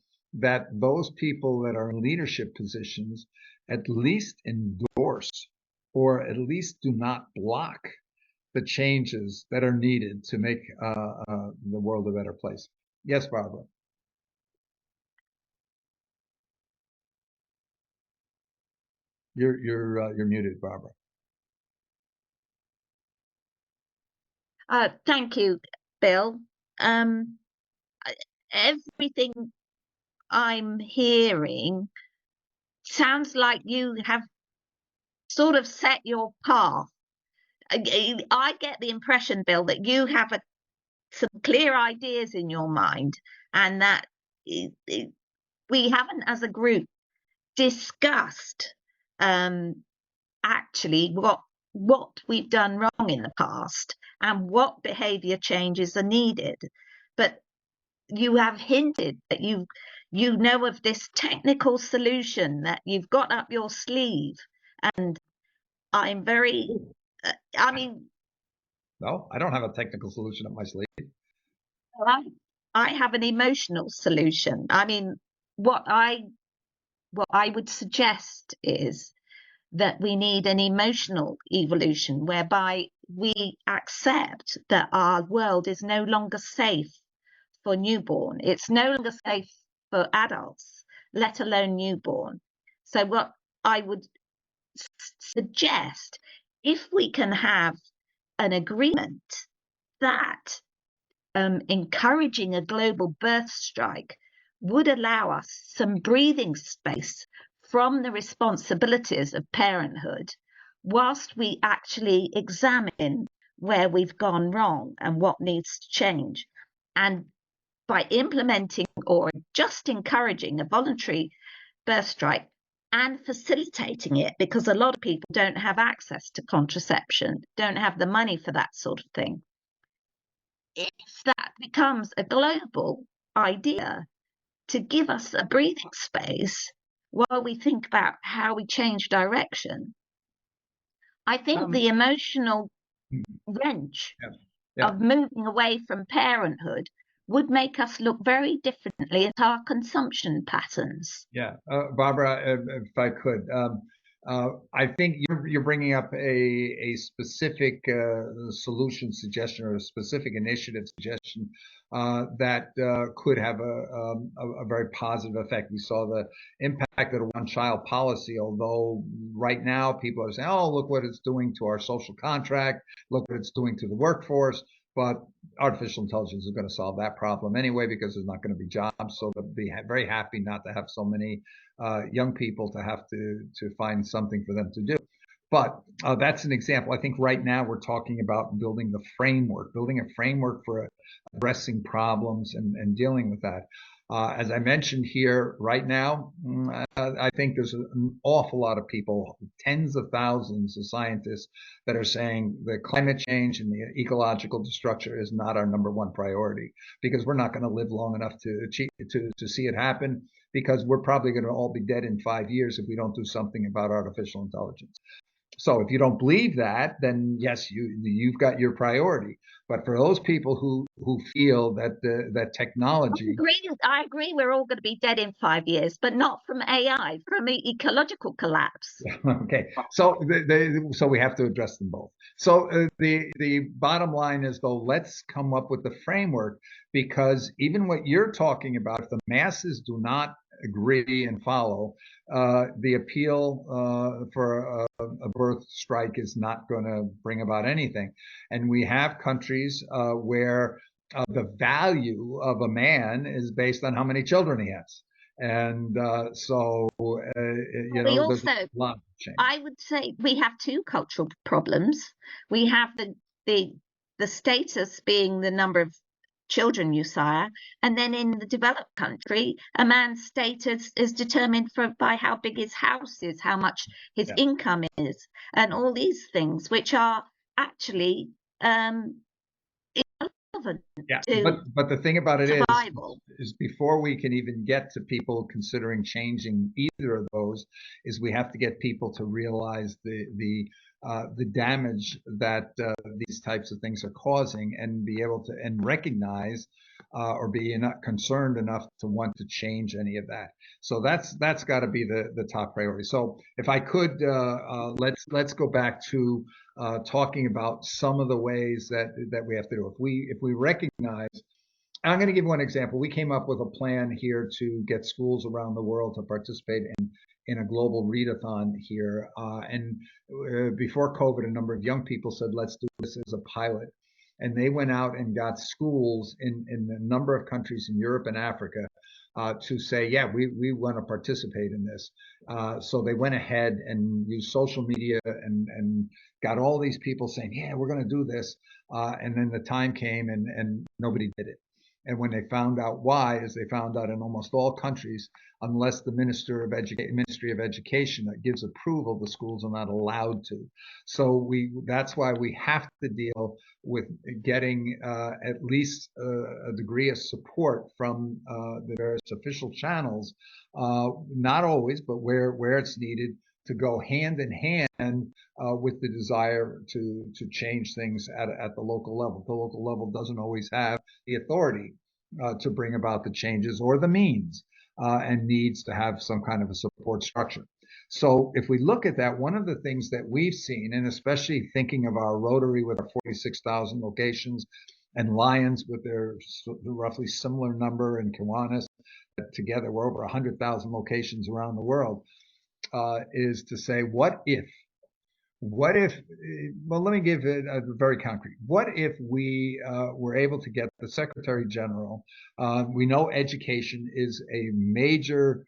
that those people that are in leadership positions at least endorse or at least do not block the changes that are needed to make the world a better place. Yes, Barbara. You're muted, Barbara.
Thank you, Bill. Everything I'm hearing sounds like you have sort of set your path. I get the impression, Bill, that you have some clear ideas in your mind and that we haven't as a group discussed actually what we've done wrong in the past and what behavior changes are needed. But you have hinted that you know of this technical solution that you've got up your sleeve, and I'm very
No, I don't have a technical solution up my sleeve.
I have an emotional solution. I mean, what I would suggest is that we need an emotional evolution whereby we accept that our world is no longer safe for newborn. It's no longer safe for adults, let alone newborn. So what I would suggest, if we can have an agreement that encouraging a global birth strike would allow us some breathing space from the responsibilities of parenthood, whilst we actually examine where we've gone wrong and what needs to change. And by implementing or just encouraging a voluntary birth strike and facilitating it, because a lot of people don't have access to contraception, don't have the money for that sort of thing. If that becomes a global idea to give us a breathing space while we think about how we change direction, I think the emotional wrench of moving away from parenthood would make us look very differently at our consumption patterns.
Yeah, Barbara, if I could, I think you're bringing up a specific solution suggestion or a specific initiative suggestion that could have a very positive effect. We saw the impact of the one-child policy, although right now people are saying, oh, look what it's doing to our social contract, look what it's doing to the workforce. But artificial intelligence is going to solve that problem anyway, because there's not going to be jobs. So they'll be very happy not to have so many young people to have to find something for them to do. But that's an example. I think right now we're talking about building a framework for addressing problems and dealing with that. As I mentioned here, right now, I think there's an awful lot of people, tens of thousands of scientists that are saying that climate change and the ecological destruction is not our #1 priority, because we're not going to live long enough to see it happen, because we're probably going to all be dead in 5 years if we don't do something about artificial intelligence. So if you don't believe that, then yes, you've got your priority. But for those people who feel that that technology,
I agree. We're all going to be dead in 5 years, but not from AI, from the ecological collapse.
Okay, so so we have to address them both. So the bottom line is, though, let's come up with the framework, because even what you're talking about, if the masses do not agree and follow, the appeal for a birth strike is not going to bring about anything. And we have countries where the value of a man is based on how many children he has. And so, you know,
also,
there's a lot of change.
I would say we have two cultural problems. We have the status being the number of children you sire, and then in the developed country, a man's status is determined by how big his house is, how much his income is, and all these things, which are actually irrelevant.
But the thing about it
survival.
is before we can even get to people considering changing either of those, is we have to get people to realize the damage that these types of things are causing, and be able to recognize or be concerned enough to want to change any of that. So that's got to be the top priority. So if I could, let's go back to talking about some of the ways that we have to do. If we recognize, I'm going to give one example. We came up with a plan here to get schools around the world to participate in a global readathon here. And before COVID, a number of young people said, let's do this as a pilot. And they went out and got schools in a number of countries in Europe and Africa to say, yeah, we want to participate in this. So they went ahead and used social media and got all these people saying, yeah, we're going to do this. And then the time came and nobody did it. And when they found out why, is they found out in almost all countries, unless the Ministry of Education gives approval, the schools are not allowed to. So that's why we have to deal with getting at least a degree of support from the various official channels, not always, but where it's needed, to go hand in hand with the desire to change things at the local level. The local level doesn't always have the authority to bring about the changes or the means, and needs to have some kind of a support structure. So if we look at that, one of the things that we've seen, and especially thinking of our Rotary with our 46,000 locations, and Lions with their roughly similar number, and Kiwanis, together we're over 100,000 locations around the world, is to say, what if, well, let me give it a very concrete. What if we were able to get the Secretary General, we know education is a major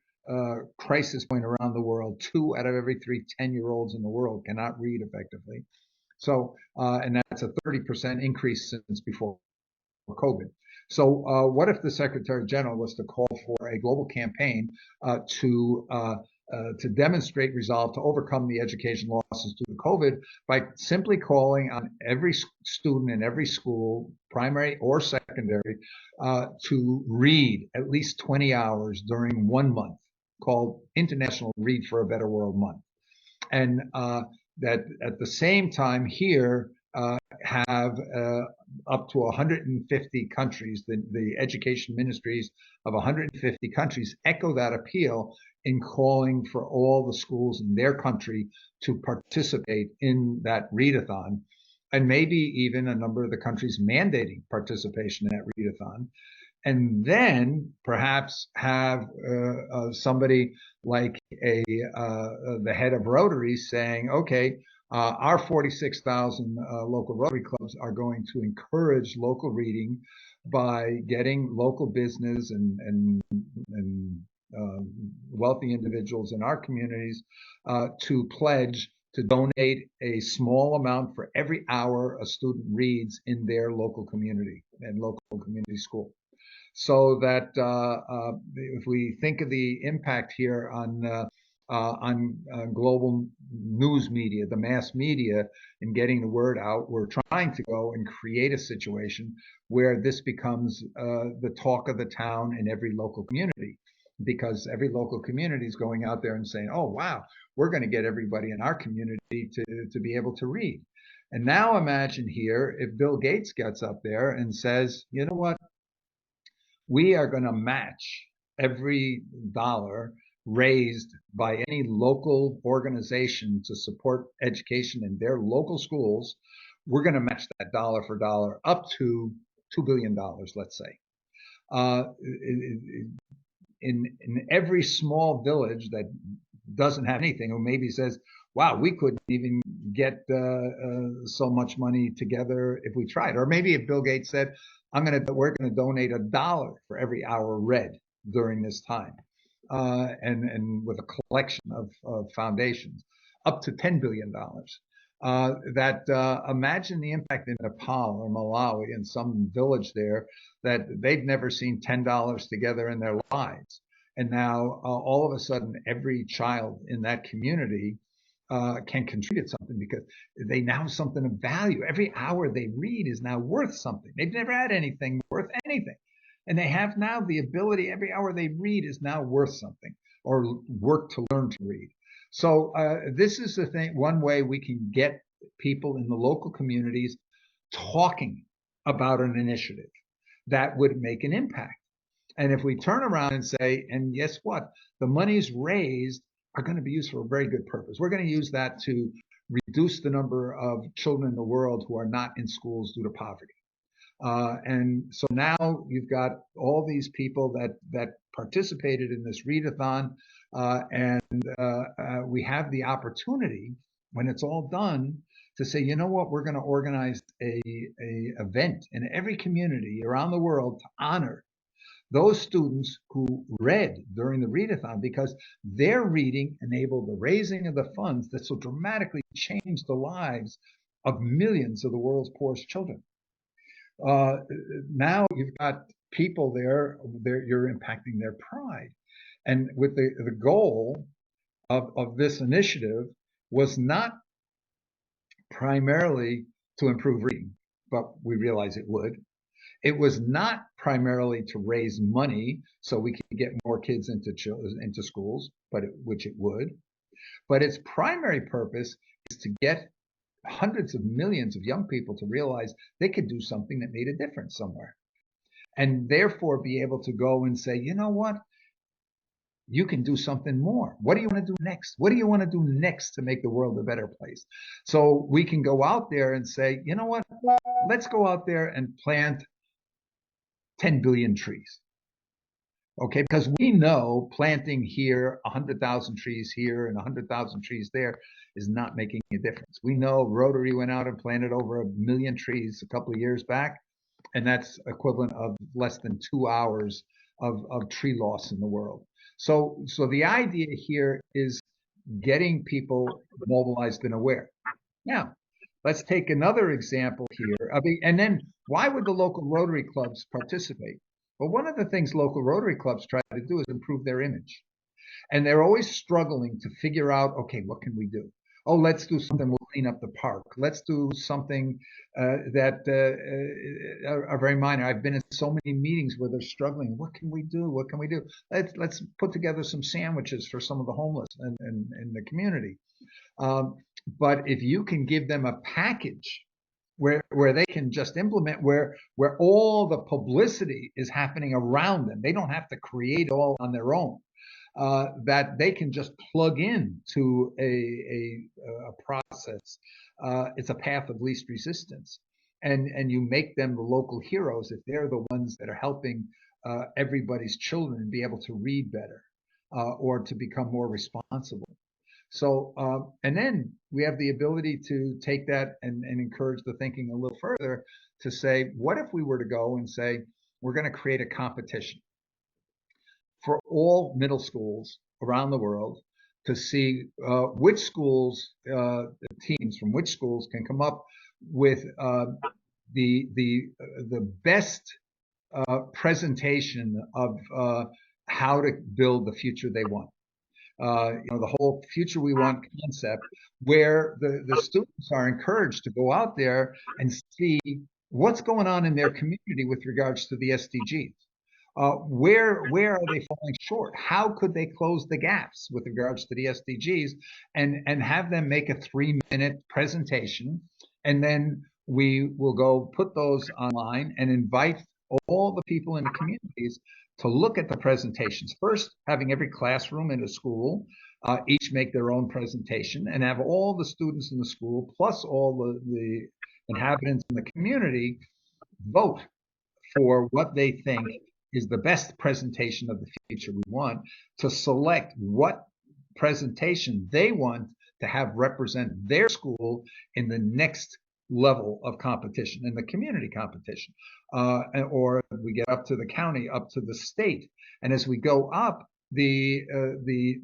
crisis point around the world. 2 out of every 3 10-year-olds in the world cannot read effectively. So, and that's a 30% increase since before COVID. So what if the Secretary General was to call for a global campaign to demonstrate resolve to overcome the education losses due to COVID by simply calling on every student in every school, primary or secondary, to read at least 20 hours during 1 month, called International Read for a Better World Month. And that at the same time here have up to 150 countries, the education ministries of 150 countries echo that appeal in calling for all the schools in their country to participate in that readathon, and maybe even a number of the countries mandating participation in that readathon. And then perhaps have somebody like the head of Rotary saying, okay, our 46,000 local Rotary clubs are going to encourage local reading by getting local business and wealthy individuals in our communities to pledge to donate a small amount for every hour a student reads in their local community and local community school. So that if we think of the impact here on global news media, the mass media, and getting the word out, we're trying to go and create a situation where this becomes the talk of the town in every local community, because every local community is going out there and saying, oh, wow, we're going to get everybody in our community to be able to read. And now imagine here if Bill Gates gets up there and says, you know what? We are going to match every dollar raised by any local organization to support education in their local schools. We're going to match that dollar for dollar up to $2 billion, let's say. In every small village that doesn't have anything, or maybe says, wow, we couldn't even get so much money together if we tried. Or maybe if Bill Gates said, we're going to donate $1 for every hour read during this time, and with a collection of foundations, up to $10 billion. Imagine the impact in Nepal or Malawi, in some village there, that they've never seen $10 together in their lives. And now all of a sudden, every child in that community can contribute something, because they now have something of value. Every hour they read is now worth something. They've never had anything worth anything. And they have now the ability, every hour they read is now worth something, or work to learn to read. So this is the thing, one way we can get people in the local communities talking about an initiative that would make an impact. And if we turn around and say, and guess what? The monies raised are going to be used for a very good purpose. We're going to use that to reduce the number of children in the world who are not in schools due to poverty. And so now you've got all these people that participated in this readathon, and we have the opportunity, when it's all done, to say, you know what, we're going to organize a event in every community around the world to honor those students who read during the readathon, because their reading enabled the raising of the funds that so dramatically changed the lives of millions of the world's poorest children. Now you've got people there, you're impacting their pride. And with the goal of this initiative was not primarily to improve reading, but we realize it would. It was not primarily to raise money so we could get more kids into schools, which it would. But its primary purpose is to get hundreds of millions of young people to realize they could do something that made a difference somewhere, and therefore be able to go and say, you know what, you can do something more. What do you want to do next? What do you want to do next to make the world a better place? So we can go out there and say, you know what? Let's go out there and plant 10 billion trees. Okay, because we know planting here 100,000 trees here and 100,000 trees there is not making a difference. We know Rotary went out and planted over 1 million trees a couple of years back, and that's equivalent of less than 2 hours of tree loss in the world. So the idea here is getting people mobilized and aware. Now, let's take another example here. And then why would the local Rotary clubs participate? Well, one of the things local Rotary clubs try to do is improve their image. And they're always struggling to figure out, okay, what can we do? Oh, let's do something, we'll clean up the park. Let's do something that are very minor. I've been in so many meetings where they're struggling. What can we do? What can we do? Let's put together some sandwiches for some of the homeless in the community. But if you can give them a package where they can just implement, where all the publicity is happening around them, they don't have to create all on their own, that they can just plug in to a process. It's a path of least resistance, and you make them the local heroes if they're the ones that are helping everybody's children be able to read better or to become more responsible. So, and then we have the ability to take that and encourage the thinking a little further to say, what if we were to go and say, we're going to create a competition for all middle schools around the world to see which schools, teams from which schools can come up with the best presentation of how to build the future they want. The whole future we want concept, where the students are encouraged to go out there and see what's going on in their community with regards to the SDGs. Where are they falling short? How could they close the gaps with regards to the SDGs, and have them make a 3-minute presentation, and then we will go put those online and invite all the people in the communities to look at the presentations. First, having every classroom in a school each make their own presentation, and have all the students in the school plus all the inhabitants in the community vote for what they think is the best presentation of the future we want, to select what presentation they want to have represent their school in the next level of competition, in the community competition, or we get up to the county, up to the state, and as we go up, the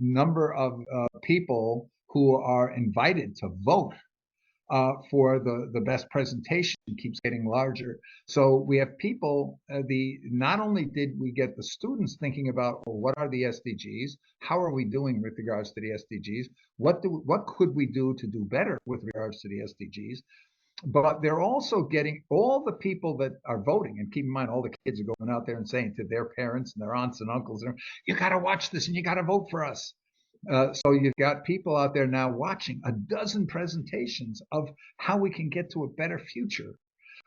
number of people who are invited to vote for the best presentation keeps getting larger. So we have people, not only did we get the students thinking about, well, what are the SDGs? How are we doing with regards to the SDGs? What could we do to do better with regards to the SDGs? But they're also getting all the people that are voting, and keep in mind, all the kids are going out there and saying to their parents and their aunts and uncles, you got to watch this and you got to vote for us. So you've got people out there now watching a dozen presentations of how we can get to a better future.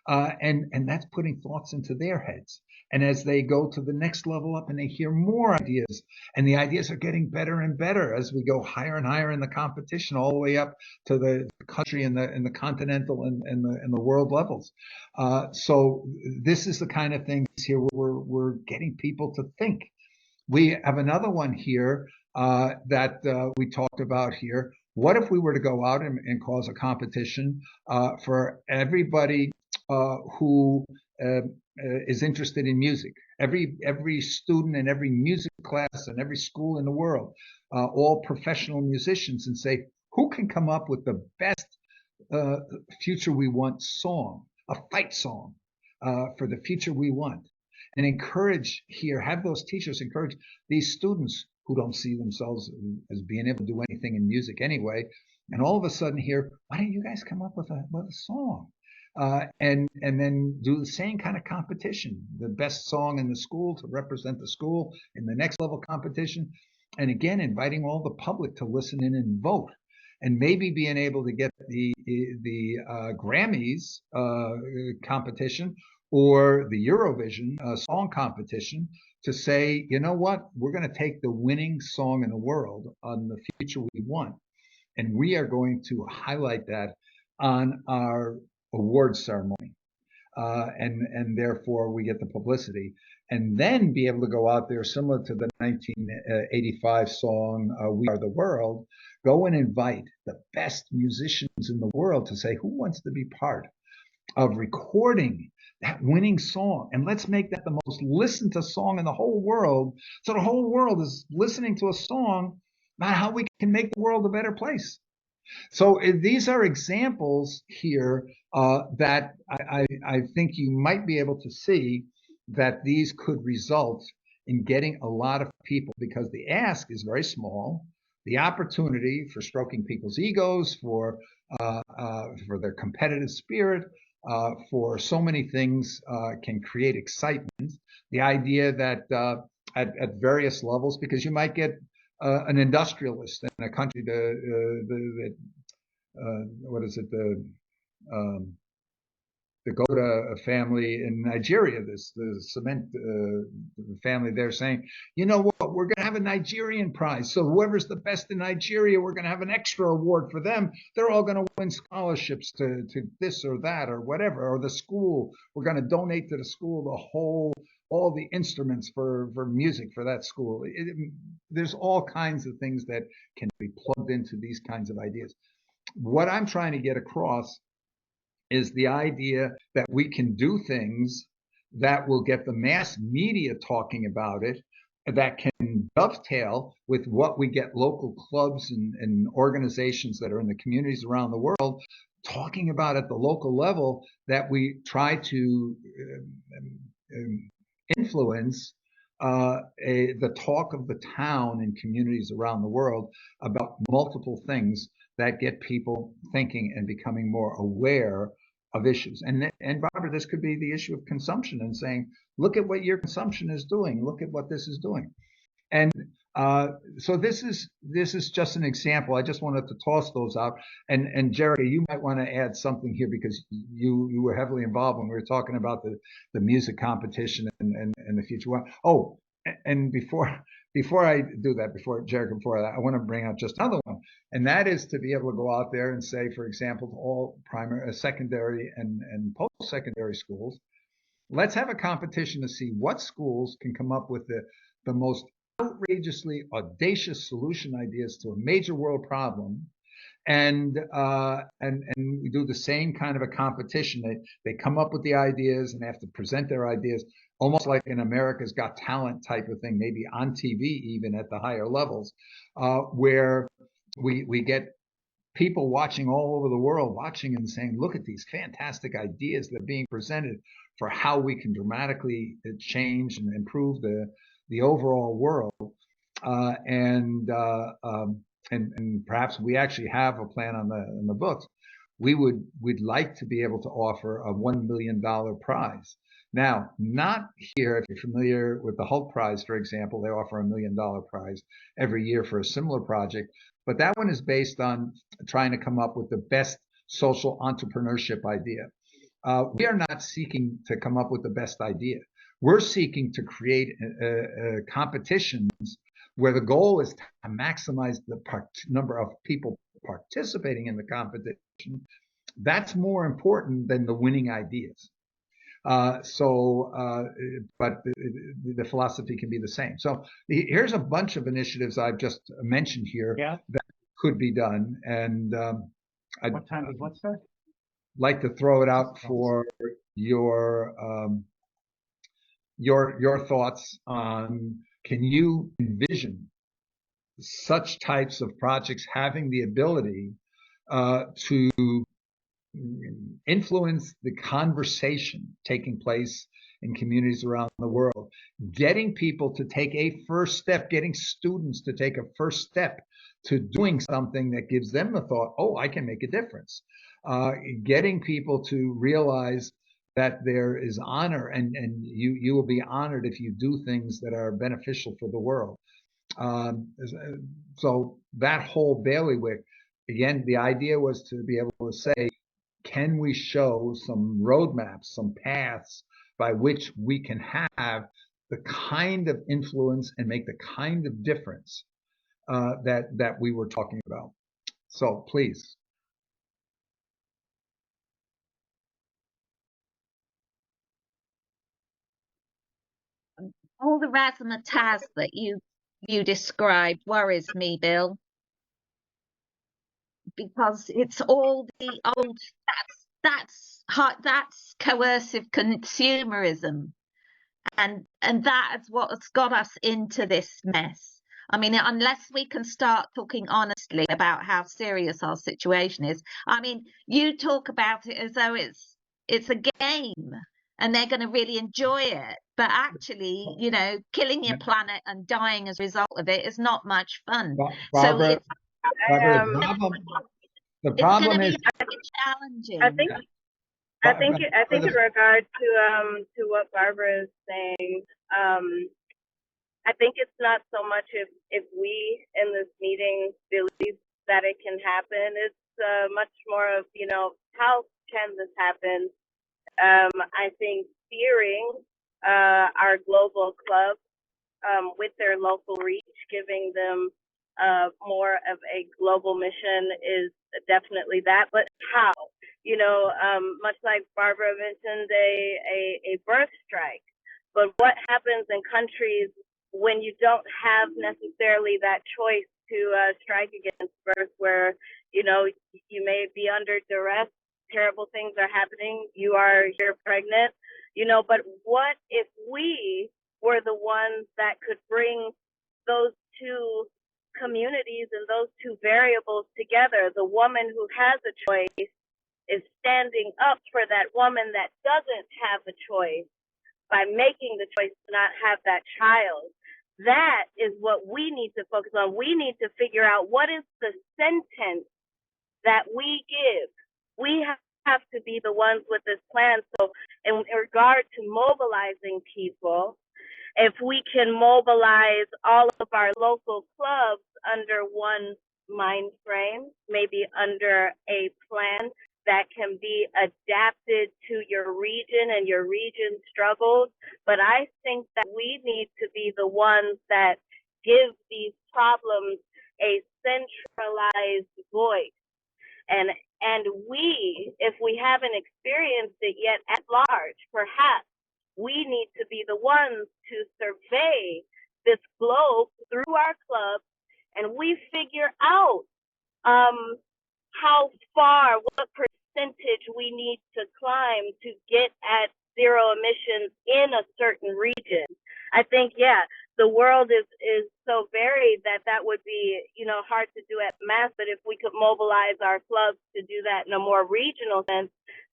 And that's putting thoughts into their heads. And as they go to the next level up and they hear more ideas, and the ideas are getting better and better as we go higher and higher in the competition, all the way up to the country and the continental and the world levels. So this is the kind of things here where we're getting people to think. We have another one here that we talked about here. What if we were to go out and cause a competition for everybody who is interested in music? Every student in every music class and every school in the world, all professional musicians, and say, who can come up with the best future we want song, a fight song for the future we want? And encourage here, have those teachers encourage these students who don't see themselves as being able to do anything in music anyway. And all of a sudden here, why don't you guys come up with a song? And then do the same kind of competition, the best song in the school to represent the school in the next level competition. And again, inviting all the public to listen in and vote. And maybe being able to get the Grammys competition, or the Eurovision song competition to say, you know what, we're going to take the winning song in the world on the future we want, and we are going to highlight that on our award ceremony. And therefore we get the publicity, and then be able to go out there, similar to the 1985 song We Are the World, go and invite the best musicians in the world to say, who wants to be part of recording that winning song, and let's make that the most listened to song in the whole world, so the whole world is listening to a song about how we can make the world a better place. So these are examples here that I think you might be able to see that these could result in getting a lot of people, because the ask is very small. The opportunity for stroking people's egos, for their competitive spirit, for so many things can create excitement. The idea that at various levels, because you might get an industrialist in a country, what is it, the Goda family in Nigeria, the cement family there, saying, you know what, we're going to have a Nigerian prize. So whoever's the best in Nigeria, we're going to have an extra award for them. They're all going to win scholarships to this or that or whatever. Or the school, we're going to donate to the school all the instruments for music for that school. There's all kinds of things that can be plugged into these kinds of ideas. What I'm trying to get across is the idea that we can do things that will get the mass media talking about it, that can dovetail with what we get local clubs and organizations that are in the communities around the world talking about at the local level, that we try to influence the talk of the town and communities around the world about multiple things that get people thinking and becoming more aware of issues. And Barbara, this could be the issue of consumption, and saying, look at what your consumption is doing. Look at what this is doing. And so this is just an example. I just wanted to toss those out. And Jerry, you might want to add something here, because you were heavily involved when we were talking about the music competition and the future one. Oh, and before I do that, before that, I want to bring out just another one, and that is to be able to go out there and say, for example, to all primary, secondary, and post-secondary schools, let's have a competition to see what schools can come up with the most outrageously audacious solution ideas to a major world problem, and we do the same kind of a competition. They come up with the ideas and they have to present their ideas, almost like an America's Got Talent type of thing, maybe on TV even at the higher levels, where we get people watching all over the world, watching and saying, look at these fantastic ideas that are being presented for how we can dramatically change and improve the overall world. And perhaps we actually have a plan in the books. We'd like to be able to offer a $1 million prize. Now, not here, if you're familiar with the Hulk Prize, for example, they offer a $1 million prize every year for a similar project. But that one is based on trying to come up with the best social entrepreneurship idea. We are not seeking to come up with the best idea. We're seeking to create competitions where the goal is to maximize the number of people participating in the competition. That's more important than the winning ideas. But the philosophy can be the same. So here's a bunch of initiatives I've just mentioned here that could be done. And
what time is what, sir?
Like to throw it out for your thoughts on, can you envision such types of projects having the ability to influence the conversation taking place in communities around the world, getting people to take a first step, getting students to take a first step to doing something that gives them the thought, oh, I can make a difference, getting people to realize that there is honor, and you will be honored if you do things that are beneficial for the world. So that whole bailiwick, again, the idea was to be able to say, can we show some roadmaps, some paths by which we can have the kind of influence and make the kind of difference that we were talking about. So please.
All the razzmatazz that you described worries me, Bill, because it's all the old that's coercive consumerism, and that's what's got us into this mess. I mean, unless we can start talking honestly about how serious our situation is. I mean, you talk about it as though it's a game and they're going to really enjoy it, but actually, you know, killing your planet and dying as a result of it is not much fun.
Barbara, Barbara, the
it's
problem
going to
is
be challenging.
I think in regard to what Barbara is saying, I think it's not so much if we in this meeting believe that it can happen. It's much more of, you know, how can this happen? I think steering our global club with their local reach, giving them more of a global mission is definitely that. But how? You know, much like Barbara mentioned, a birth strike. But what happens in countries when you don't have necessarily that choice to strike against birth, where, you know, you may be under duress, terrible things are happening, you're pregnant, you know, but what if we were the ones that could bring those two communities and those two variables together? The woman who has a choice is standing up for that woman that doesn't have a choice by making the choice to not have that child. That is what we need to focus on. We need to figure out what is the sentence that we give. We have to be the ones with this plan. So in regard to mobilizing people, if we can mobilize all of our local clubs under one mind frame, maybe under a plan that can be adapted to your region and your region struggles. But I think that we need to be the ones that give these problems a centralized voice. And we, if we haven't experienced it yet at large, perhaps we need to be the ones to survey this globe through our clubs, and we figure out how far, what percentage we need to climb to get at zero emissions in a certain region. I think, yeah, the world is so varied that would be, you know, hard to do at mass, but if we could mobilize our clubs to do that in a more regional sense,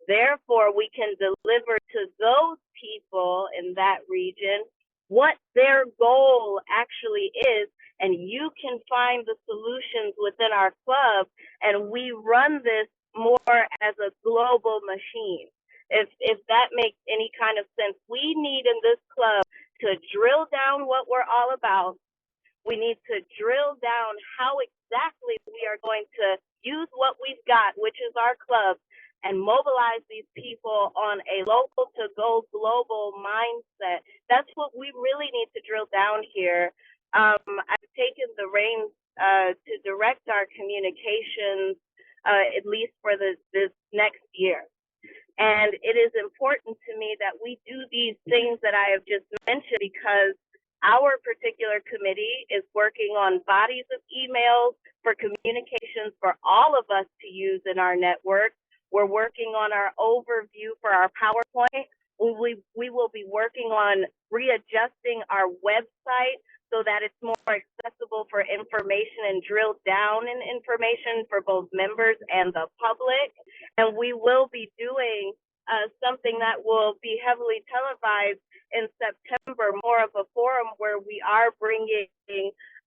therefore we can deliver to those people in that region what their goal actually is, and you can find the solutions within our club, and we run this more as a global machine. If that makes any kind of sense, we need in this club to drill down what we're all about. We need to drill down how exactly we are going to use what we've got, which is our club, and mobilize these people on a local to go global mindset. That's what we really need to drill down here. I've taken the reins to direct our communications, at least for this next year. And it is important to me that we do these things that I have just mentioned, because our particular committee is working on bodies of emails for communications for all of us to use in our network. We're working on our overview for our PowerPoint. We will be working on readjusting our website so that it's more accessible for information and drill down in information for both members and the public. And we will be doing something that will be heavily televised in September, more of a forum where we are bringing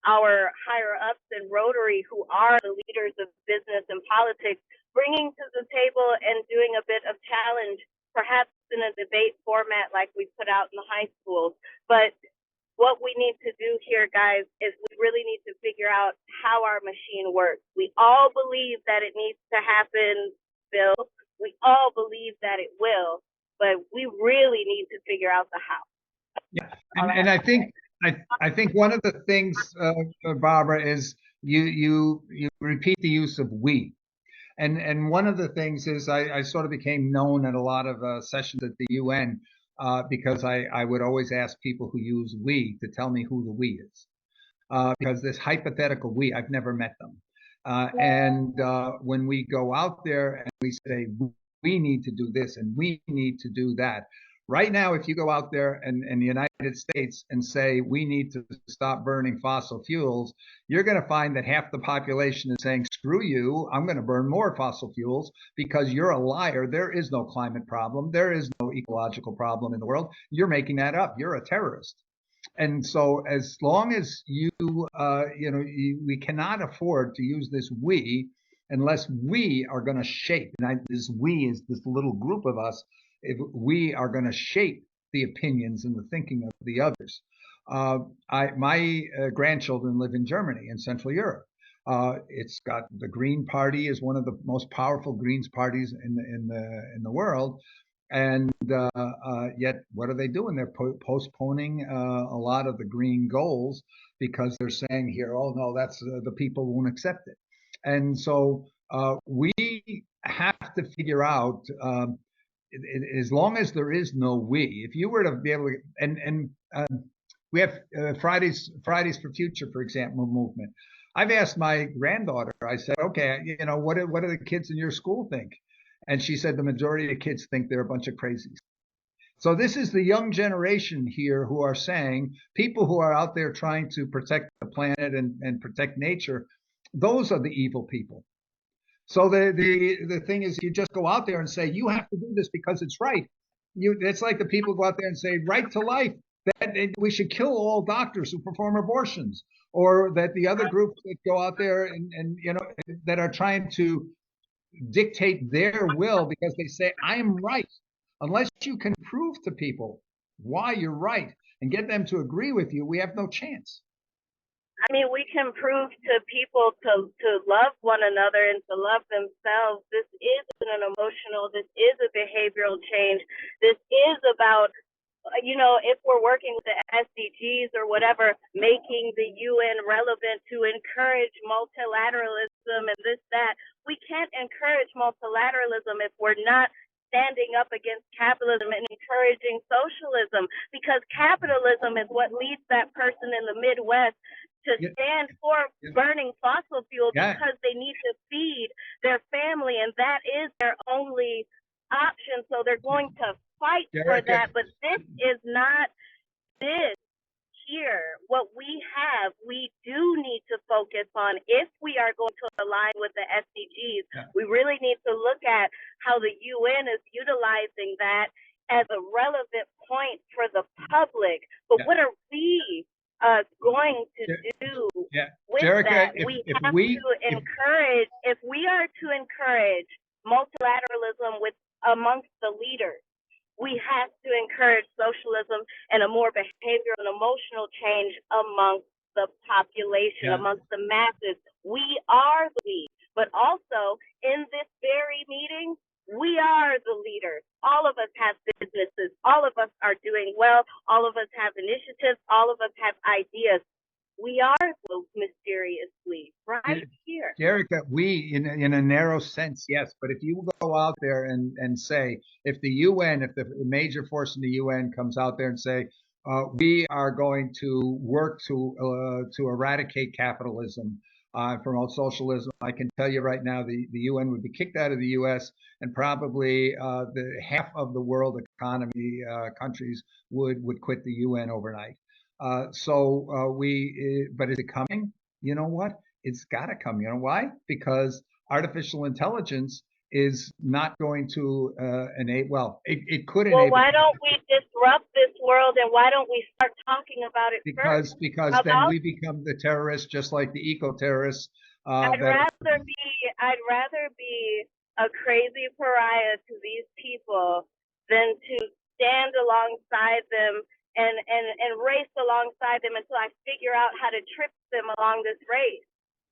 our higher ups in Rotary, who are the leaders of business and politics, bringing to the table and doing a bit of challenge, perhaps in a debate format like we put out in the high schools. But what we need to do here, guys, is we really need to figure out how our machine works. We all believe that it needs to happen, Bill. We all believe that it will. but we really need to figure out the how.
Yeah, and I think one of the things, Barbara, is you repeat the use of we. And one of the things is I sort of became known at a lot of sessions at the UN because I would always ask people who use we to tell me who the we is. Because this hypothetical we, I've never met them. And when we go out there and we say, we need to do this and we need to do that. Right now, if you go out there in the United States and say, we need to stop burning fossil fuels, you're going to find that half the population is saying, screw you, I'm going to burn more fossil fuels because you're a liar. There is no climate problem. There is no ecological problem in the world. You're making that up. You're a terrorist. And so as long as we cannot afford to use this we unless we are going to shape, and this we is this little group of us, if we are going to shape the opinions and the thinking of the others. My grandchildren live in Germany, in Central Europe. It's got the Green Party is one of the most powerful Greens parties in the world. And yet, what are they doing? They're postponing a lot of the green goals because they're saying here, oh, no, that's the people won't accept it. And so we have to figure out, as long as there is no we, if you were to be able to, and we have Fridays for Future, for example, movement. I've asked my granddaughter, I said, okay, what do the kids in your school think? And she said the majority of kids think they're a bunch of crazies. So this is the young generation here who are saying, people who are out there trying to protect the planet and protect nature, those are the evil people. So the thing is, you just go out there and say, you have to do this because it's right. It's like the people go out there and say, right to life, that we should kill all doctors who perform abortions, or that the other groups that go out there and that are trying to dictate their will because they say, I am right. Unless you can prove to people why you're right and get them to agree with you, we have no chance.
I mean, we can prove to people to love one another and to love themselves. This is an emotional, this is a behavioral change. This is about, if we're working with the SDGs or whatever, making the UN relevant to encourage multilateralism and this, that. We can't encourage multilateralism if we're not standing up against capitalism and encouraging socialism, because capitalism is what leads that person in the Midwest to stand for burning fossil fuel because they need to feed their family, and that is their only option. So they're going to fight for that. But this is not this here. What we have, we do need to focus on if we are going to align with the SDGs. We really need to look at how the UN is utilizing that as a relevant point for the public. But what are we going to do with that? If we are to encourage multilateralism amongst the leaders, we have to encourage socialism and a more behavioral and emotional change amongst the population, amongst the masses. We are the we, but also in this very meeting, we are the leaders. All of us have businesses. All of us are doing well. All of us have initiatives. All of us have ideas. We are the mysterious we right here.
Erica, we in a narrow sense, yes. But if you go out there and say, if the UN, if the major force in the UN comes out there and say, we are going to work to eradicate capitalism, promote socialism, I can tell you right now, the UN would be kicked out of the US, and probably the half of the world economy countries would quit the UN overnight. But is it coming? You know what? It's got to come. You know why? Because artificial intelligence is not going to enable. Well, it could enable.
Well, why don't we disrupt this world, and why don't we start talking about it first?
Because then we become the terrorists, just like the eco-terrorists.
I'd rather be a crazy pariah to these people than to stand alongside them and race alongside them until I figure out how to trip them along this race.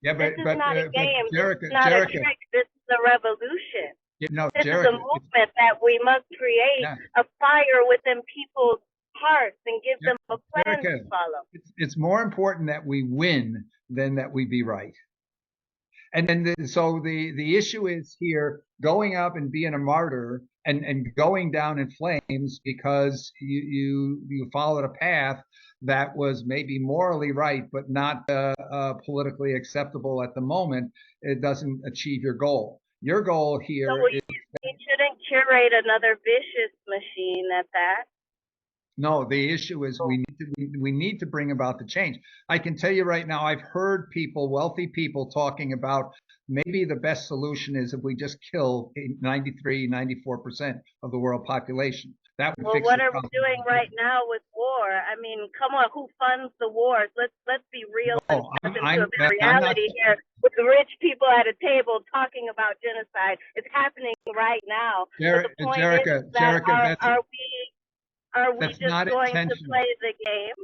Yeah,
this is not a game. This is not a trick. This is a revolution.
No,
This is a
Jerica,
movement that we must create
yeah,
a fire within people's hearts and give them a plan
Jerica,
to follow.
it's more important that we win than that we be right. And then so the issue is here going up and being a martyr and going down in flames because you followed a path that was maybe morally right but not politically acceptable at the moment. It doesn't achieve your goal. Your goal here
So
is
you shouldn't curate another vicious machine at that.
no, the issue is we need to bring about the change. I can tell you right now, I've heard people, wealthy people, talking about maybe the best solution is if we just kill 93, 94% of the world population. That would
Well,
fix
what
the
are we
problem.
doing right now with war? I mean, come on, who funds the wars? Let's be real and step into a reality here with the rich people at a table talking about genocide. It's happening right now. But the point is that are we just going to play the game?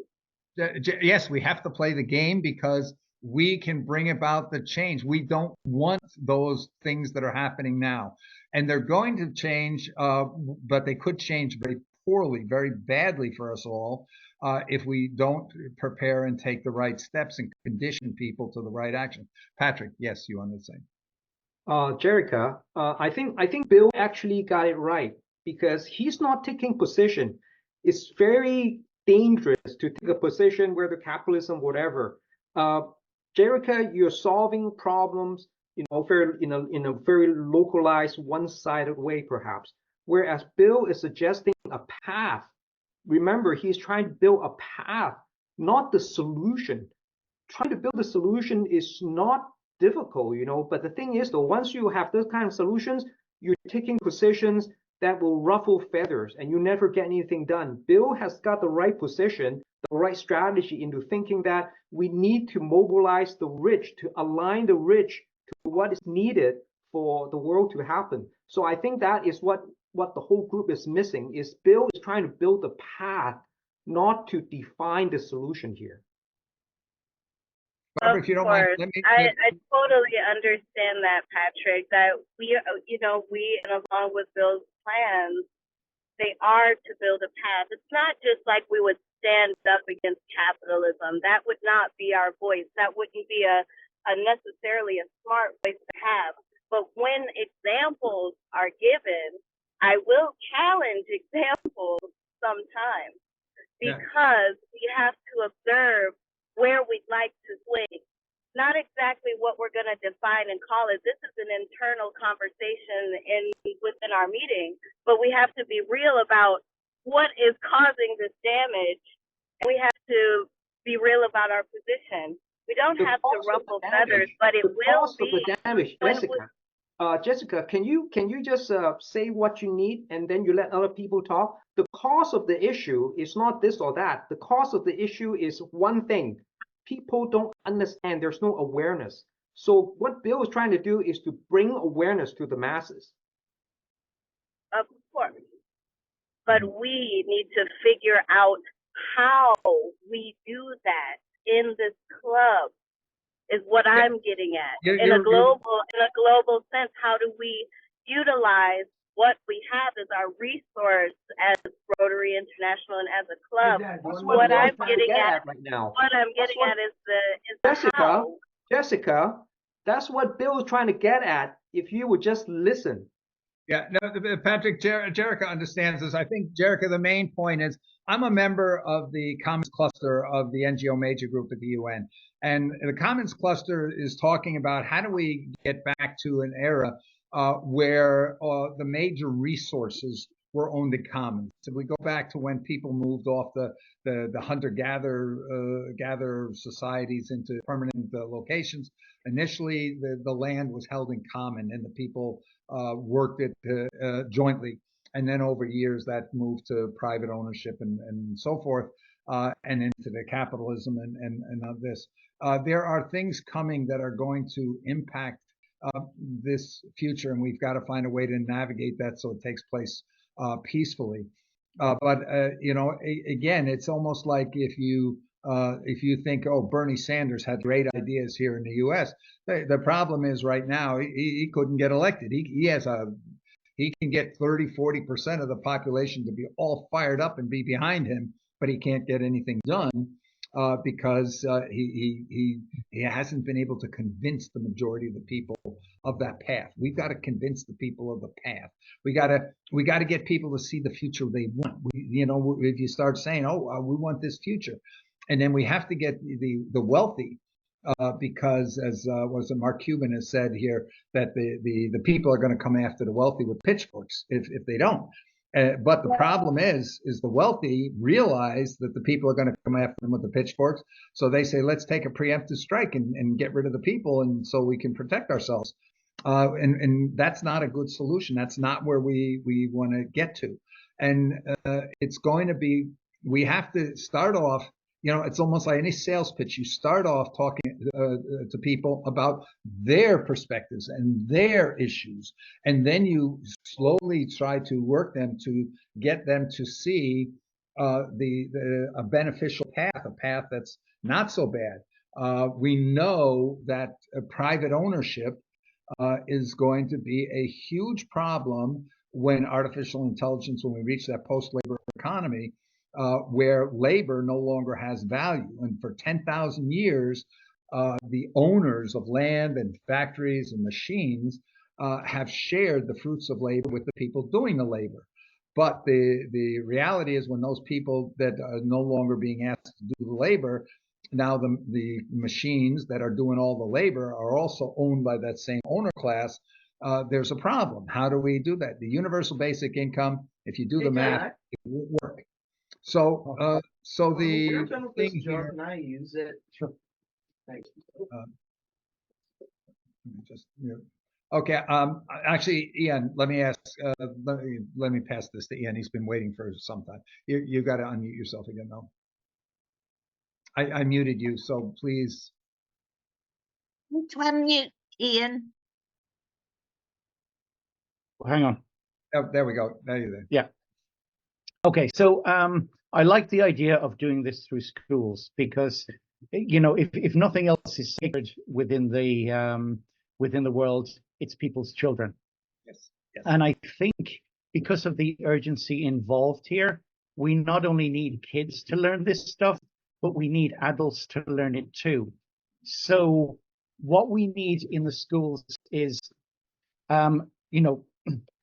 Yes, we have to play the game because we can bring about the change. We don't want those things that are happening now. And they're going to change, but they could change very poorly, very badly for us all if we don't prepare and take the right steps and condition people to the right action. Patrick, yes, you want to say?
Jerica, I think Bill actually got it right because he's not taking position. It's very dangerous to take a position whether capitalism, whatever. Jerica, you're solving problems, in a very localized, one-sided way, perhaps. Whereas Bill is suggesting a path. Remember, he's trying to build a path, not the solution. Trying to build a solution is not difficult, but the thing is, though, once you have those kind of solutions, you're taking positions that will ruffle feathers and you never get anything done. Bill has got the right position, the right strategy into thinking that we need to mobilize the rich, to align the rich to what is needed for the world to happen. So I think that is what the whole group is missing, is Bill is trying to build a path, not to define the solution here.
Barbara, if you don't mind,
I totally understand that, Patrick, that we, and along with Bill's plans, they are to build a path. It's not just like we would stand up against capitalism. That would not be our voice. That wouldn't be a necessarily a smart voice to have. But when examples are given, I will challenge examples sometimes because we have to observe where we'd like to swing. Not exactly what we're going to define and call it. This is an internal conversation within our meeting, but we have to be real about what is causing this damage, and we have to be real about our position. We don't have to ruffle feathers, but it will be
the damage. Jessica, can you just say what you need and then you let other people talk? The cause of the issue is not this or that. The cause of the issue is one thing. People don't understand. There's no awareness. So what Bill is trying to do is to bring awareness to the masses.
Of course. But we need to figure out how we do that in this club is what I'm getting at. In a global sense, how do we utilize what we have as our resource as Rotary International and as a club?
Exactly.
What I'm getting at
right now.
What I'm getting at is the how.
Jessica, that's what Bill is trying to get at. If you would just listen.
Yeah, no, Patrick, Jerica understands this. I think, Jerica, the main point is I'm a member of the Commons Cluster of the NGO Major Group at the UN. And the Commons Cluster is talking about how do we get back to an era where the major resources were owned in commons. So we go back to when people moved off the hunter-gatherer societies into permanent locations. Initially, the land was held in common and the people worked it jointly. And then over years, that moved to private ownership and so forth, and into the capitalism and this. There are things coming that are going to impact this future, and we've got to find a way to navigate that so it takes place peacefully. But again, it's almost like if you think, oh, Bernie Sanders had great ideas here in the U.S. The problem is right now he couldn't get elected. He has a He can get 30-40% of the population to be all fired up and be behind him, but he can't get anything done because he hasn't been able to convince the majority of the people of that path. We've got to convince the people of the path. We got to get people to see the future they want. If you start saying, "Oh, we want this future," and then we have to get the wealthy. Because as was it Mark Cuban has said here, that the people are going to come after the wealthy with pitchforks if they don't. But the problem is the wealthy realize that the people are going to come after them with the pitchforks. So they say, let's take a preemptive strike and get rid of the people, and so we can protect ourselves. And that's not a good solution. That's not where we want to get to. And it's going to be, we have to start off. It's almost like any sales pitch. You start off talking to people about their perspectives and their issues, and then you slowly try to work them to get them to see a beneficial path, a path that's not so bad. We know that private ownership is going to be a huge problem when artificial intelligence, when we reach that post-labor economy, where labor no longer has value. And for 10,000 years, the owners of land and factories and machines have shared the fruits of labor with the people doing the labor. But the reality is, when those people that are no longer being asked to do the labor, now the machines that are doing all the labor are also owned by that same owner class. There's a problem. How do we do that? The universal basic income, if you do the math, it won't work. So the thing here,
and I use it.
Sure.
Thank you.
just okay. Actually, Ian, let me ask. Let me pass this to Ian. He's been waiting for some time. You got to unmute yourself again, though. I muted you, so please.
To unmute, Ian.
Hang on.
Oh, there we go. There you're there.
Yeah. Okay, so I like the idea of doing this through schools because, if nothing else is sacred within the world, it's people's children.
Yes. Yes.
And I think because of the urgency involved here, we not only need kids to learn this stuff, but we need adults to learn it too. So what we need in the schools is,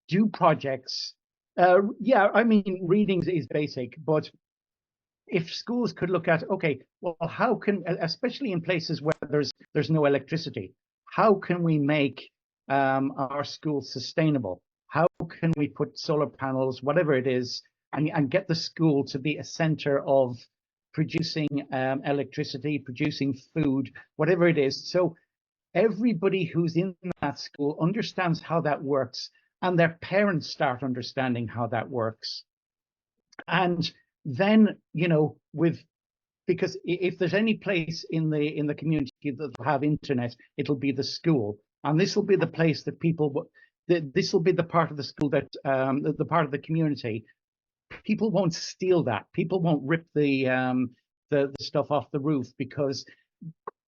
do projects. Reading is basic, but if schools could look at, okay, well, how can, especially in places where there's no electricity, how can we make our schools sustainable? How can we put solar panels, whatever it is, and get the school to be a center of producing electricity, producing food, whatever it is. So everybody who's in that school understands how that works, and their parents start understanding how that works. And then, because if there's any place in the community that will have internet, it'll be the school. And this will be the place that this will be the part of the school that, the part of the community, people won't steal that. People won't rip the stuff off the roof, because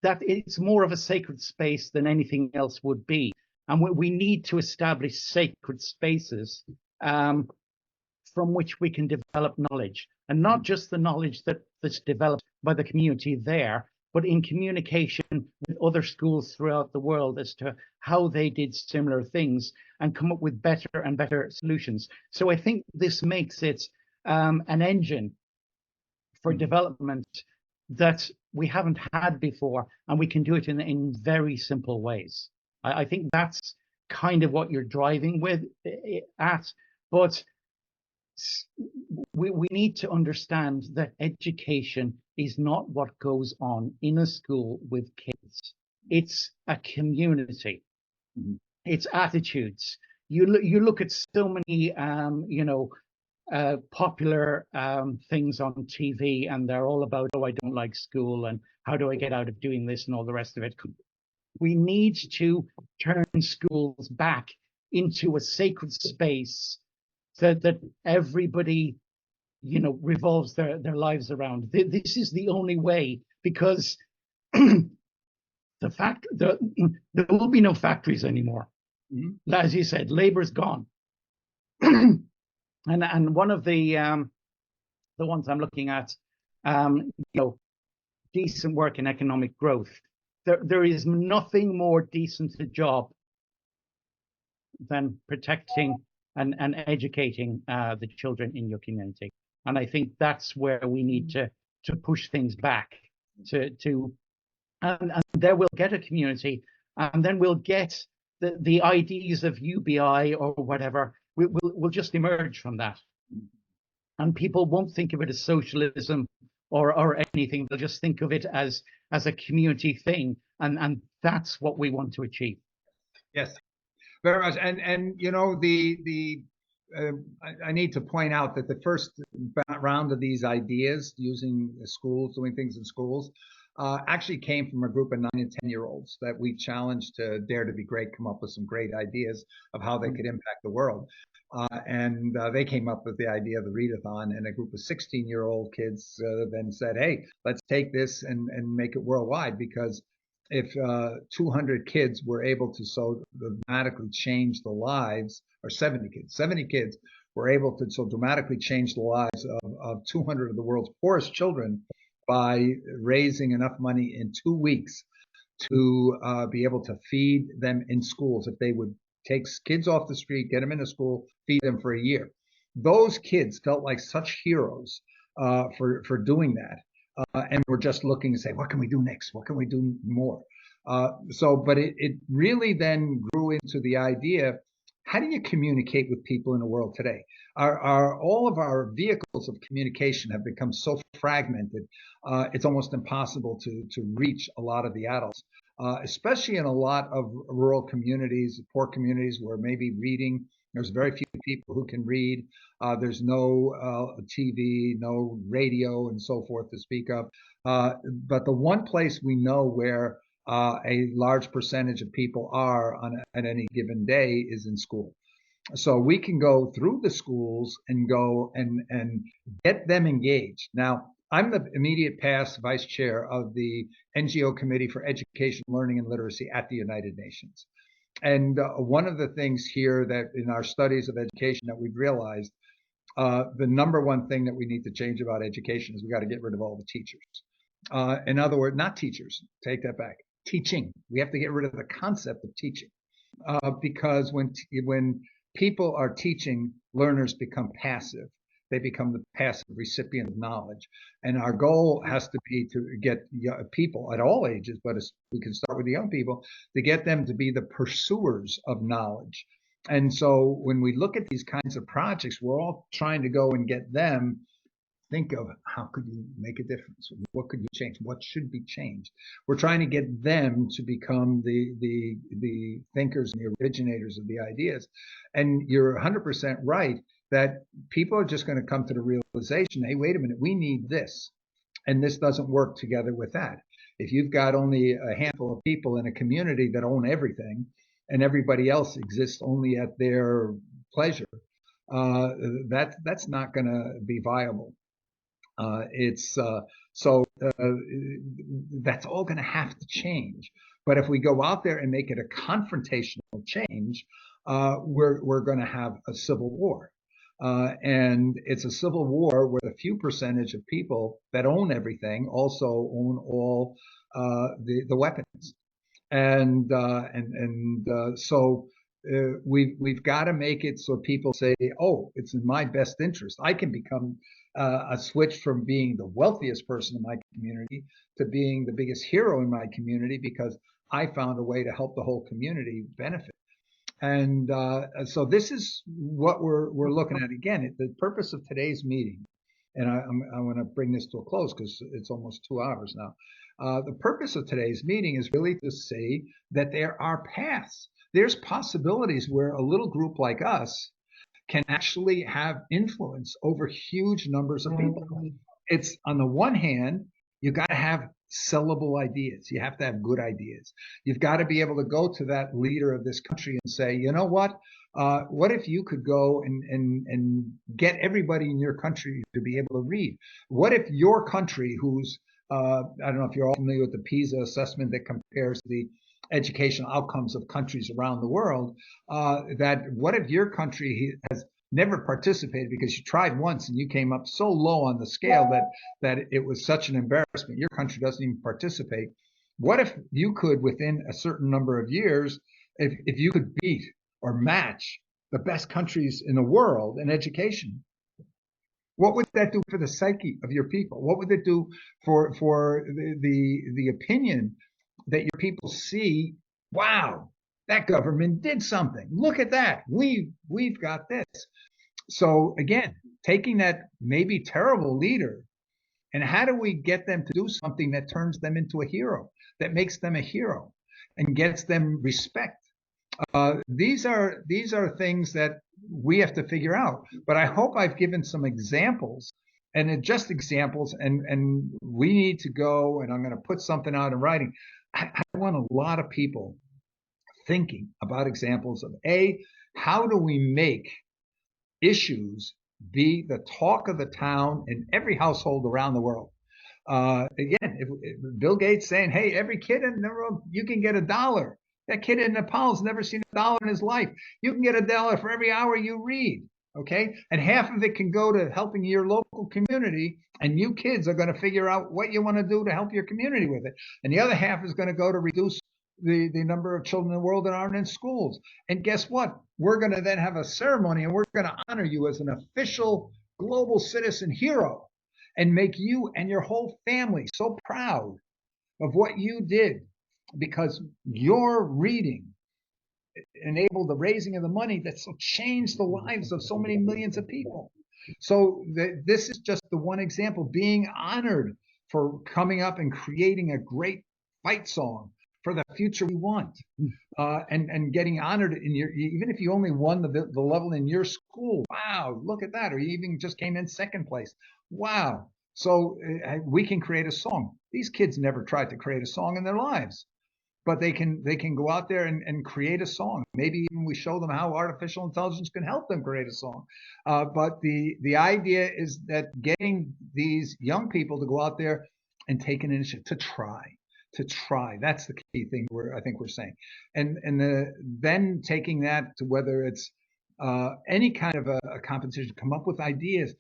that it's more of a sacred space than anything else would be. And we need to establish sacred spaces from which we can develop knowledge, and not just the knowledge that's developed by the community there, but in communication with other schools throughout the world as to how they did similar things and come up with better and better solutions. So I think this makes it an engine for development that we haven't had before, and we can do it in very simple ways. I think that's kind of what you're driving with at, but we need to understand that education is not what goes on in a school with kids. It's a community. Mm-hmm. It's attitudes. You look at so many, popular things on TV, and they're all about, oh, I don't like school, and how do I get out of doing this, and all the rest of it. We need to turn schools back into a sacred space that everybody, revolves their lives around. This is the only way, because there will be no factories anymore. Mm-hmm. As you said, labor's gone. And one of the ones I'm looking at, decent work and economic growth. There is nothing more decent a job than protecting and educating the children in your community. And I think that's where we need to push things back and there we'll get a community, and then we'll get the ideas of UBI or whatever. We'll just emerge from that. And people won't think of it as socialism or anything. They'll just think of it as a community thing. And that's what we want to achieve.
Yes, very much. And you know, I need to point out that the first round of these ideas, using schools, doing things in schools, actually came from a group of 9 and 10-year-olds that we challenged to dare to be great, come up with some great ideas of how they could impact the world. And they came up with the idea of the readathon, and a group of 16-year-old kids then said, hey, let's take this and make it worldwide, because if 200 kids were able to so dramatically change the lives, or 70 kids were able to so dramatically change the lives of 200 of the world's poorest children by raising enough money in 2 weeks to be able to feed them in schools. If they would take kids off the street, get them into school, feed them for a year. Those kids felt like such heroes for doing that. And we're just looking to say, what can we do next? What can we do more? But it really then grew into the idea, how do you communicate with people in the world today? All of our vehicles of communication have become so fragmented, it's almost impossible to reach a lot of the adults, especially in a lot of rural communities, poor communities where maybe reading, there's very few people who can read. There's no TV, no radio, and so forth to speak of. But the one place we know where a large percentage of people are at any given day is in school. So we can go through the schools and go and get them engaged. Now, I'm the immediate past vice chair of the NGO Committee for Education, Learning, and Literacy at the United Nations. And one of the things here that in our studies of education that we've realized, the number one thing that we need to change about education is we got to get rid of all the teachers. In other words, not teachers, take that back, teaching. We have to get rid of the concept of teaching, because when people are teaching, learners become passive. They become the passive recipient of knowledge. And our goal has to be to get people at all ages, but we can start with the young people, to get them to be the pursuers of knowledge. And so when we look at these kinds of projects, we're all trying to go and get them think of how could you make a difference? What could you change? What should be changed? We're trying to get them to become the thinkers and the originators of the ideas. And you're 100% right that people are just going to come to the realization, hey, wait a minute, we need this. And this doesn't work together with that. If you've got only a handful of people in a community that own everything and everybody else exists only at their pleasure, that's not going to be viable. That's all going to have to change. But if we go out there and make it a confrontational change, we're going to have a civil war. And it's a civil war where the few percentage of people that own everything also own all the weapons. And so we've got to make it so people say, oh, it's in my best interest. I can become a switch from being the wealthiest person in my community to being the biggest hero in my community because I found a way to help the whole community benefit. And so this is what we're looking at. Again, the purpose of today's meeting, and I want to bring this to a close because it's almost 2 hours now. The purpose of today's meeting is really to say that there are paths. There's possibilities where a little group like us can actually have influence over huge numbers of people. It's on the one hand, you got to have sellable ideas. You have to have good ideas. You've got to be able to go to that leader of this country and say, you know what if you could go and get everybody in your country to be able to read? What if your country, who's, I don't know if you're all familiar with the PISA assessment that compares the educational outcomes of countries around the world, that what if your country has never participated because you tried once and you came up so low on the scale that it was such an embarrassment. Your country doesn't even participate. What if you could, within a certain number of years, if you could beat or match the best countries in the world in education? What would that do for the psyche of your people? What would it do for the opinion that your people see? Wow, that government did something. Look at that. We've got this. So again, taking that maybe terrible leader, and how do we get them to do something that turns them into a hero, that makes them a hero, and gets them respect? These are things that we have to figure out. But I hope I've given some examples, and just examples, and we need to go, and I'm going to put something out in writing. I want a lot of people thinking about examples of how do we make issues be the talk of the town in every household around the world? Again, if Bill Gates saying, hey, every kid in the world, you can get $1. That kid in Nepal's never seen $1 in his life. You can get $1 for every hour you read, okay? And half of it can go to helping your local community, and you kids are going to figure out what you want to do to help your community with it. And the other half is going to go to reduce the number of children in the world that aren't in schools. And guess what? We're going to then have a ceremony, and we're going to honor you as an official global citizen hero and make you and your whole family so proud of what you did, because your reading enabled the raising of the money that so changed the lives of so many millions of people. So this is just the one example, being honored for coming up and creating a great fight song for the future we want, and getting honored in your, even if you only won the level in your school. Wow, look at that. Or you even just came in second place. Wow. So we can create a song. These kids never tried to create a song in their lives, but they can go out there and create a song. Maybe even we show them how artificial intelligence can help them create a song. But the idea is that getting these young people to go out there and take an initiative to try. That's the key thing I think we're saying. And then taking that to whether it's any kind of a competition, come up with ideas.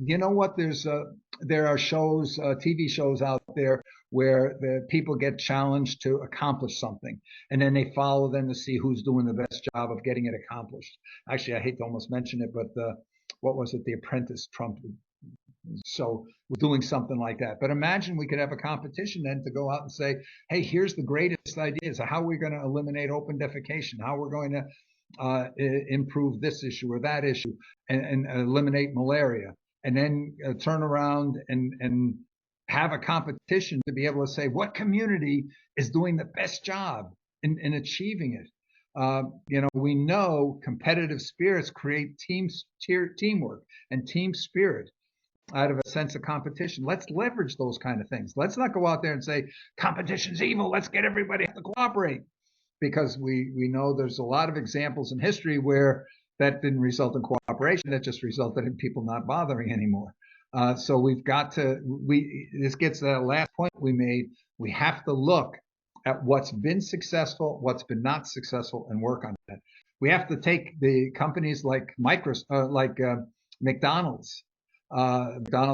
You know what? There are shows, TV shows out there where the people get challenged to accomplish something, and then they follow them to see who's doing the best job of getting it accomplished. Actually, I hate to almost mention it, but what was it? The Apprentice Trump. So we're doing something like that. But imagine we could have a competition then to go out and say, hey, here's the greatest ideas. How we're going to eliminate open defecation, how we're going to improve this issue or that issue, and eliminate malaria, and then turn around and have a competition to be able to say what community is doing the best job in achieving it. We know competitive spirits create teamwork and team spirit out of a sense of competition. Let's leverage those kind of things. Let's not go out there and say competition's evil. Let's get everybody to cooperate, because we know there's a lot of examples in history where that didn't result in cooperation. That just resulted in people not bothering anymore. So we've got to, this gets to that last point we made. We have to look at what's been successful, what's been not successful, and work on that. We have to take the companies like McDonald's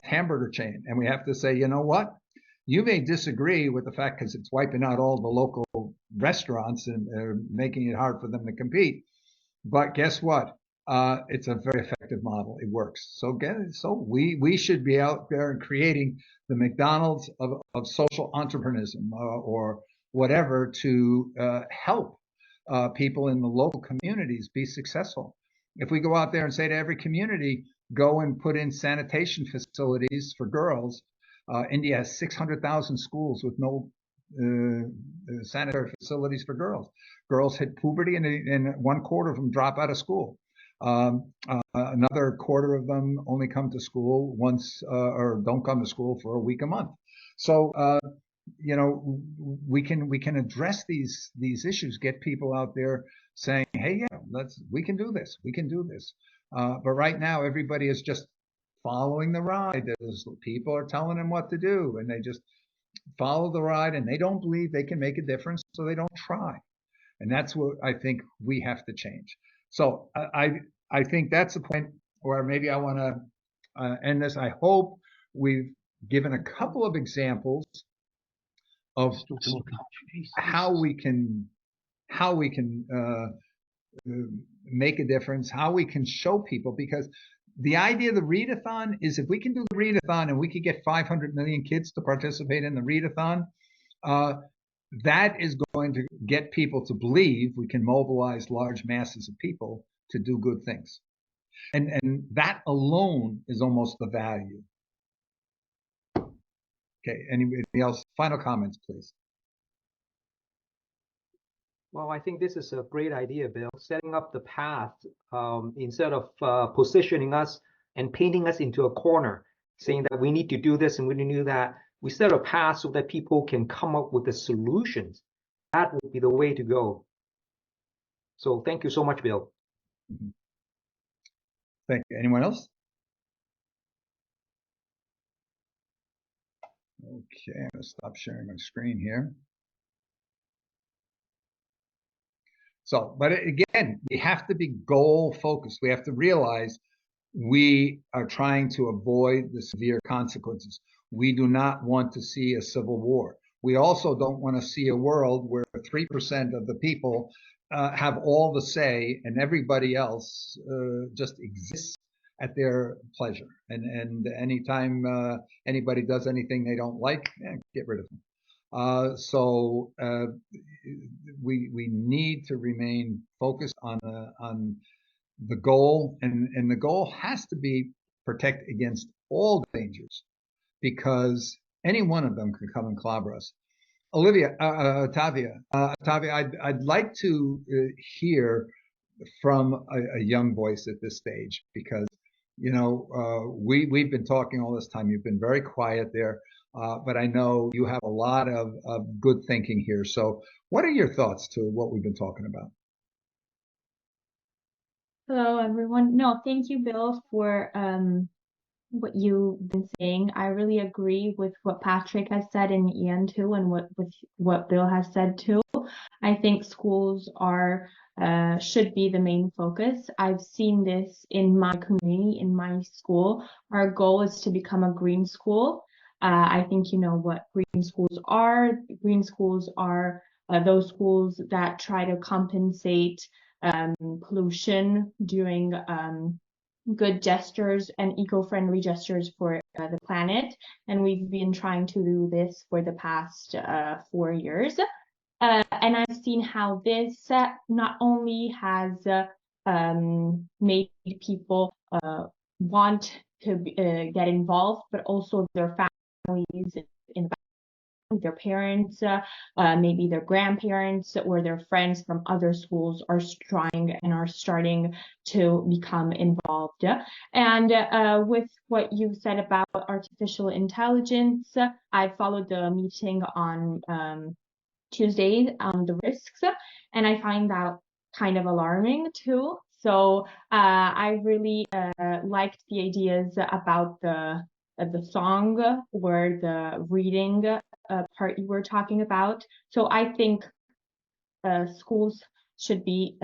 hamburger chain, and we have to say, you know what? You may disagree with the fact because it's wiping out all the local restaurants and making it hard for them to compete. But guess what? It's a very effective model. It works. So we should be out there and creating the McDonald's of social entrepreneurism or whatever to help people in the local communities be successful. If we go out there and say to every community, go and put in sanitation facilities for girls. India has 600,000 schools with no sanitary facilities for girls. Girls hit puberty, and 1/4 of them drop out of school. Another 1/4 of them only come to school once, or don't come to school for a week a month. So we can address these issues, get people out there saying, hey, yeah, we can do this. But right now, everybody is just following the ride. People are telling them what to do, and they just follow the ride, and they don't believe they can make a difference, so they don't try. And that's what I think we have to change. So I think that's the point where maybe I want to end this. I hope we've given a couple of examples of how we can make a difference, how we can show people, because the idea of the readathon is if we can do the readathon and we could get 500 million kids to participate in the readathon, that is going to get people to believe we can mobilize large masses of people to do good things. And that alone is almost the value. Okay, anybody else? Final comments, please.
Well, I think this is a great idea, Bill. Setting up the path instead of positioning us and painting us into a corner, saying that we need to do this and we need to do that. We set a path so that people can come up with the solutions. That would be the way to go. So thank you so much, Bill.
Thank you. Anyone else? Okay, I'm going to stop sharing my screen here. So, but again, we have to be goal focused. We have to realize we are trying to avoid the severe consequences. We do not want to see a civil war. We also don't want to see a world where 3% of the people have all the say and everybody else just exists at their pleasure. And anytime anybody does anything they don't like, get rid of them. So we need to remain focused on the goal, and the goal has to be protect against all dangers, because any one of them can come and clobber us. Tavia, I'd like to hear from a young voice at this stage, because you know we've been talking all this time. You've been very quiet there. But I know you have a lot of good thinking here. So what are your thoughts to what we've been talking about?
Hello, everyone. No, thank you, Bill, for what you've been saying. I really agree with what Patrick has said and Ian too, and what Bill has said too. I think schools are should be the main focus. I've seen this in my community, in my school. Our goal is to become a green school. I think you know what green schools are. Green schools are those schools that try to compensate pollution, doing good gestures and eco-friendly gestures for the planet. And we've been trying to do this for the past 4 years. And I've seen how this not only has made people want to get involved, but also their families in their parents, maybe their grandparents or their friends from other schools are trying and are starting to become involved. And with what you said about artificial intelligence, I followed the meeting on Tuesday on the risks, and I find that kind of alarming too. So I really liked the ideas about the song or the reading part you were talking about. So I think schools should be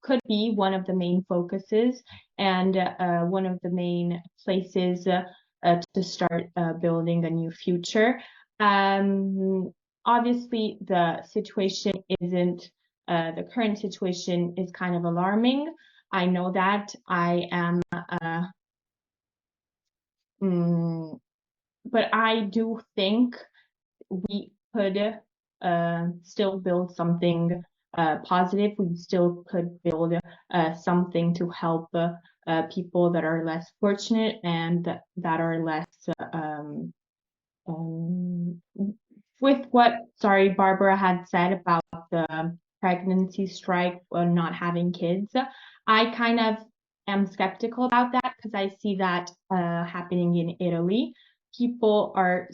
could be one of the main focuses and one of the main places to start building a new future. Obviously, the situation isn't the current situation is kind of alarming. I know that. I am but I do think we could still build something positive. We still could build something to help people that are less fortunate and that are less with what Barbara had said about the pregnancy strike or not having kids. I kind of am skeptical about that because I see that happening in Italy. People are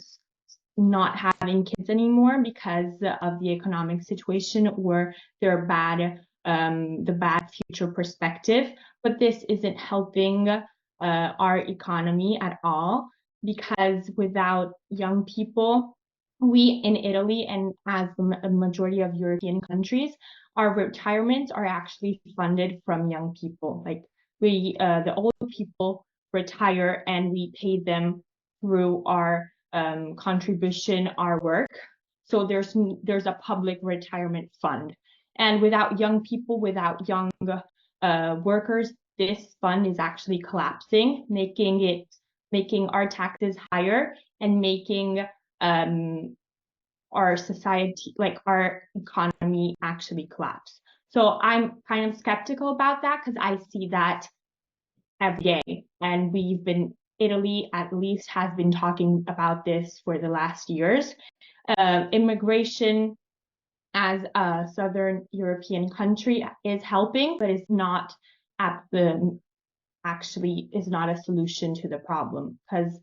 not having kids anymore because of the economic situation or their the bad future perspective. But this isn't helping our economy at all, because without young people, we in Italy and as the majority of European countries, our retirements are actually funded from young people. Like the older people retire and we pay them through our contribution, our work. So there's a public retirement fund. And without young people, without young workers, this fund is actually collapsing, making our taxes higher and making our society, like our economy, actually collapse. So I'm kind of skeptical about that because I see that every day. And Italy at least has been talking about this for the last years. Immigration as a Southern European country is helping, but is not is not a solution to the problem, because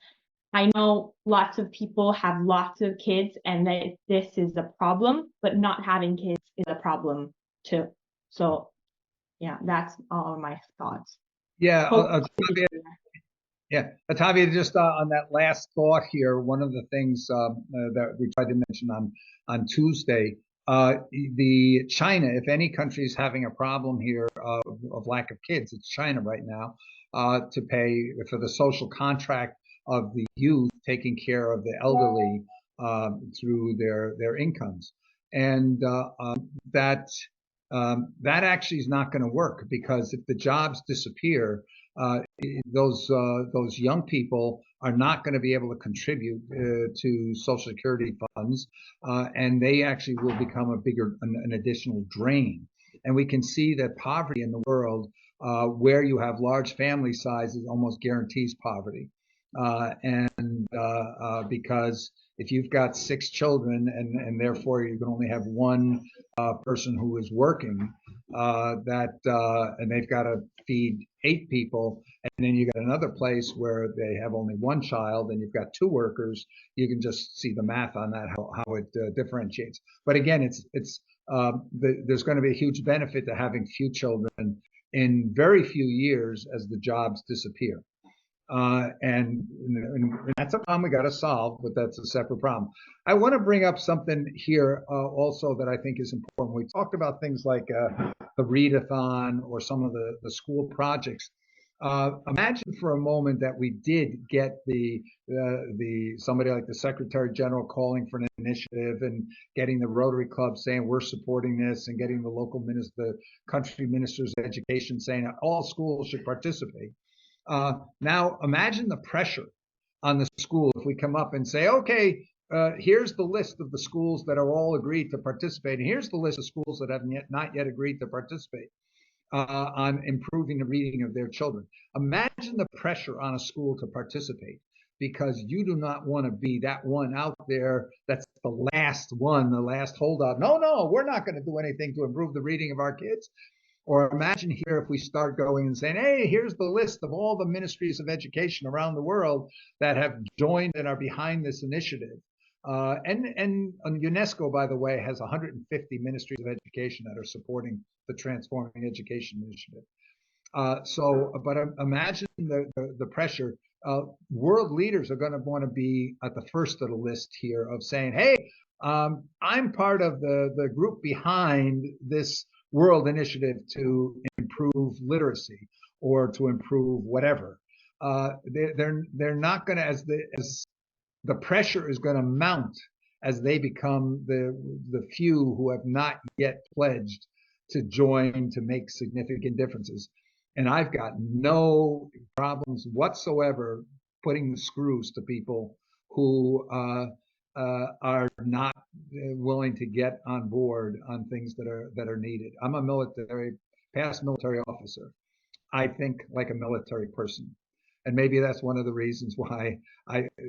I know lots of people have lots of kids and that this is a problem, but not having kids is a problem too. So yeah, that's all my thoughts.
Yeah, Otavia, just on that last thought here, one of the things that we tried to mention on Tuesday, the China, if any country is having a problem here of lack of kids, it's China right now, to pay for the social contract of the youth taking care of the elderly through their incomes. And that actually is not going to work, because if the jobs disappear, those young people are not going to be able to contribute to Social Security funds, and they actually will become an additional drain. And we can see that poverty in the world, where you have large family sizes, almost guarantees poverty. Because if you've got 6 children and therefore you can only have one person who is working, and they've got to feed 8 people, and then you got another place where they have only 1 child and you've got 2 workers, you can just see the math on that, how it differentiates. But again, there's going to be a huge benefit to having few children in very few years as the jobs disappear. And that's a problem we got to solve, but that's a separate problem. I want to bring up something here also that I think is important. We talked about things like the readathon or some of the school projects. Imagine for a moment that we did get somebody like the Secretary General calling for an initiative and getting the Rotary Club saying we're supporting this, and getting the country ministers of education saying that all schools should participate. Now imagine the pressure on the school if we come up and say, okay, here's the list of the schools that are all agreed to participate, and here's the list of schools that have not yet agreed to participate on improving the reading of their children. Imagine the pressure on a school to participate, because you do not want to be that one out there that's the last one, the last holdout. No, we're not going to do anything to improve the reading of our kids. Or imagine here if we start going and saying, hey, here's the list of all the ministries of education around the world that have joined and are behind this initiative. And UNESCO, by the way, has 150 ministries of education that are supporting the Transforming Education Initiative. But imagine the pressure. World leaders are going to want to be at the first of the list here of saying, hey, I'm part of the group behind this world initiative to improve literacy or to improve whatever. They're not going to, as the pressure is going to mount as they become the few who have not yet pledged to join to make significant differences. And I've got no problems whatsoever putting the screws to people who are not willing to get on board on things that are needed. I'm a past military officer. I think like a military person. And maybe that's one of the reasons why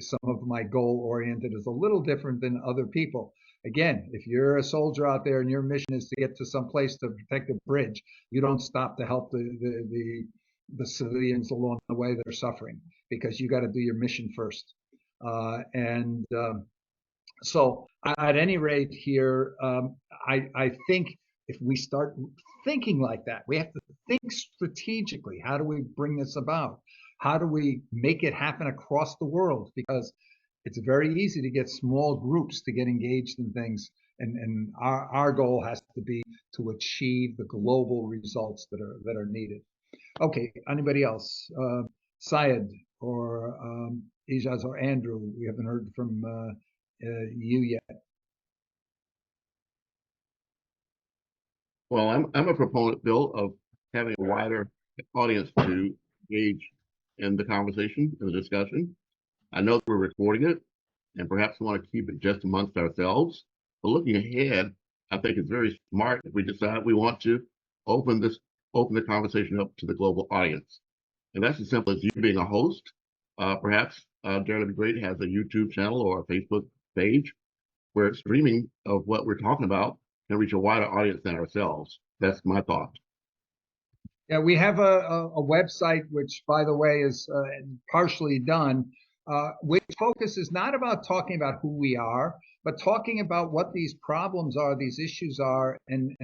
some of my goal-oriented is a little different than other people. Again, if you're a soldier out there and your mission is to get to some place to protect a bridge, you don't stop to help the civilians along the way that are suffering, because you got to do your mission first. So at any rate here, I think if we start thinking like that, we have to think strategically. How do we bring this about? How do we make it happen across the world? Because it's very easy to get small groups to get engaged in things. And our goal has to be to achieve the global results that are needed. Okay, anybody else? Syed or Ijaz or Andrew, we haven't heard from you yet.
Well, I'm a proponent, Bill, of having a wider audience to engage in the conversation, in the discussion. I know that we're recording it, and perhaps we want to keep it just amongst ourselves. But looking ahead, I think it's very smart if we decide we want to open the conversation up to the global audience. And that's as simple as you being a host. Perhaps Dare to Be Great has a YouTube channel or a Facebook page where streaming of what we're talking about can reach a wider audience than ourselves. That's my thought.
Yeah, we have a website, which, by the way, is partially done, which focuses not about talking about who we are, but talking about what these problems are, these issues are, and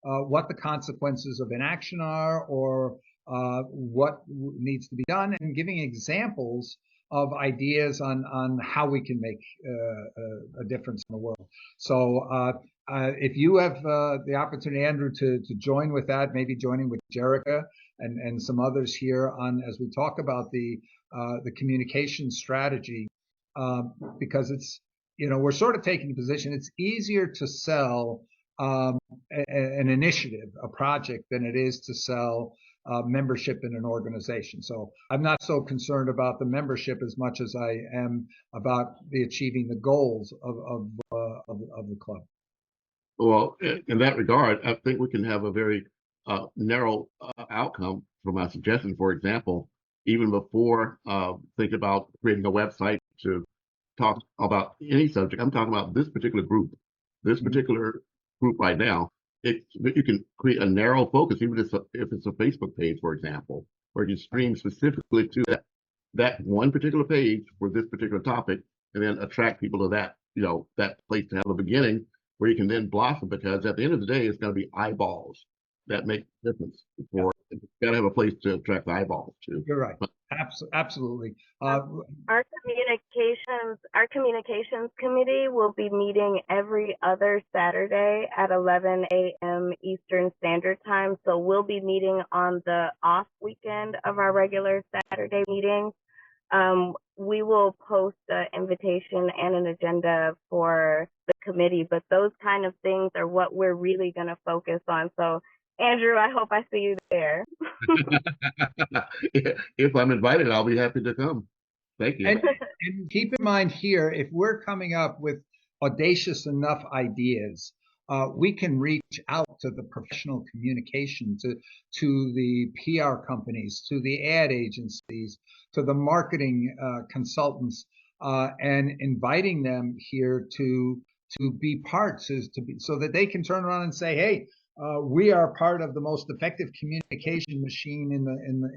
what the consequences of inaction are, or what needs to be done, and giving examples of ideas on how we can make a difference in the world. So if you have the opportunity, Andrew, to join with that, maybe joining with Jerica and some others here on as we talk about the communication strategy, because it's, we're sort of taking a position. It's easier to sell an initiative, a project, than it is to sell membership in an organization. So I'm not so concerned about the membership as much as I am about the achieving the goals of the club.
Well, in that regard, I think we can have a very narrow outcome from my suggestion. For example, even before thinking about creating a website to talk about any subject, I'm talking about this particular group. This particular group right now, you can create a narrow focus, even if it's a Facebook page, for example, where you stream specifically to that one particular page for this particular topic, and then attract people to that, that place to have a beginning where you can then blossom, because at the end of the day, it's going to be eyeballs that make the difference. It's got to have a place to attract eyeballs to.
You're right. Absolutely.
Our communications committee will be meeting every other Saturday at 11 a.m. Eastern Standard Time. So we'll be meeting on the off weekend of our regular Saturday meeting. We will post an invitation and an agenda for the committee, but those kind of things are what we're really going to focus on. So, Andrew, I hope I see you there.
If I'm invited, I'll be happy to come. Thank you.
And keep in mind here, if we're coming up with audacious enough ideas, we can reach out to the professional communication, to the PR companies, to the ad agencies, to the marketing consultants, and inviting them here to be parts, so that they can turn around and say, hey, we are part of the most effective communication machine in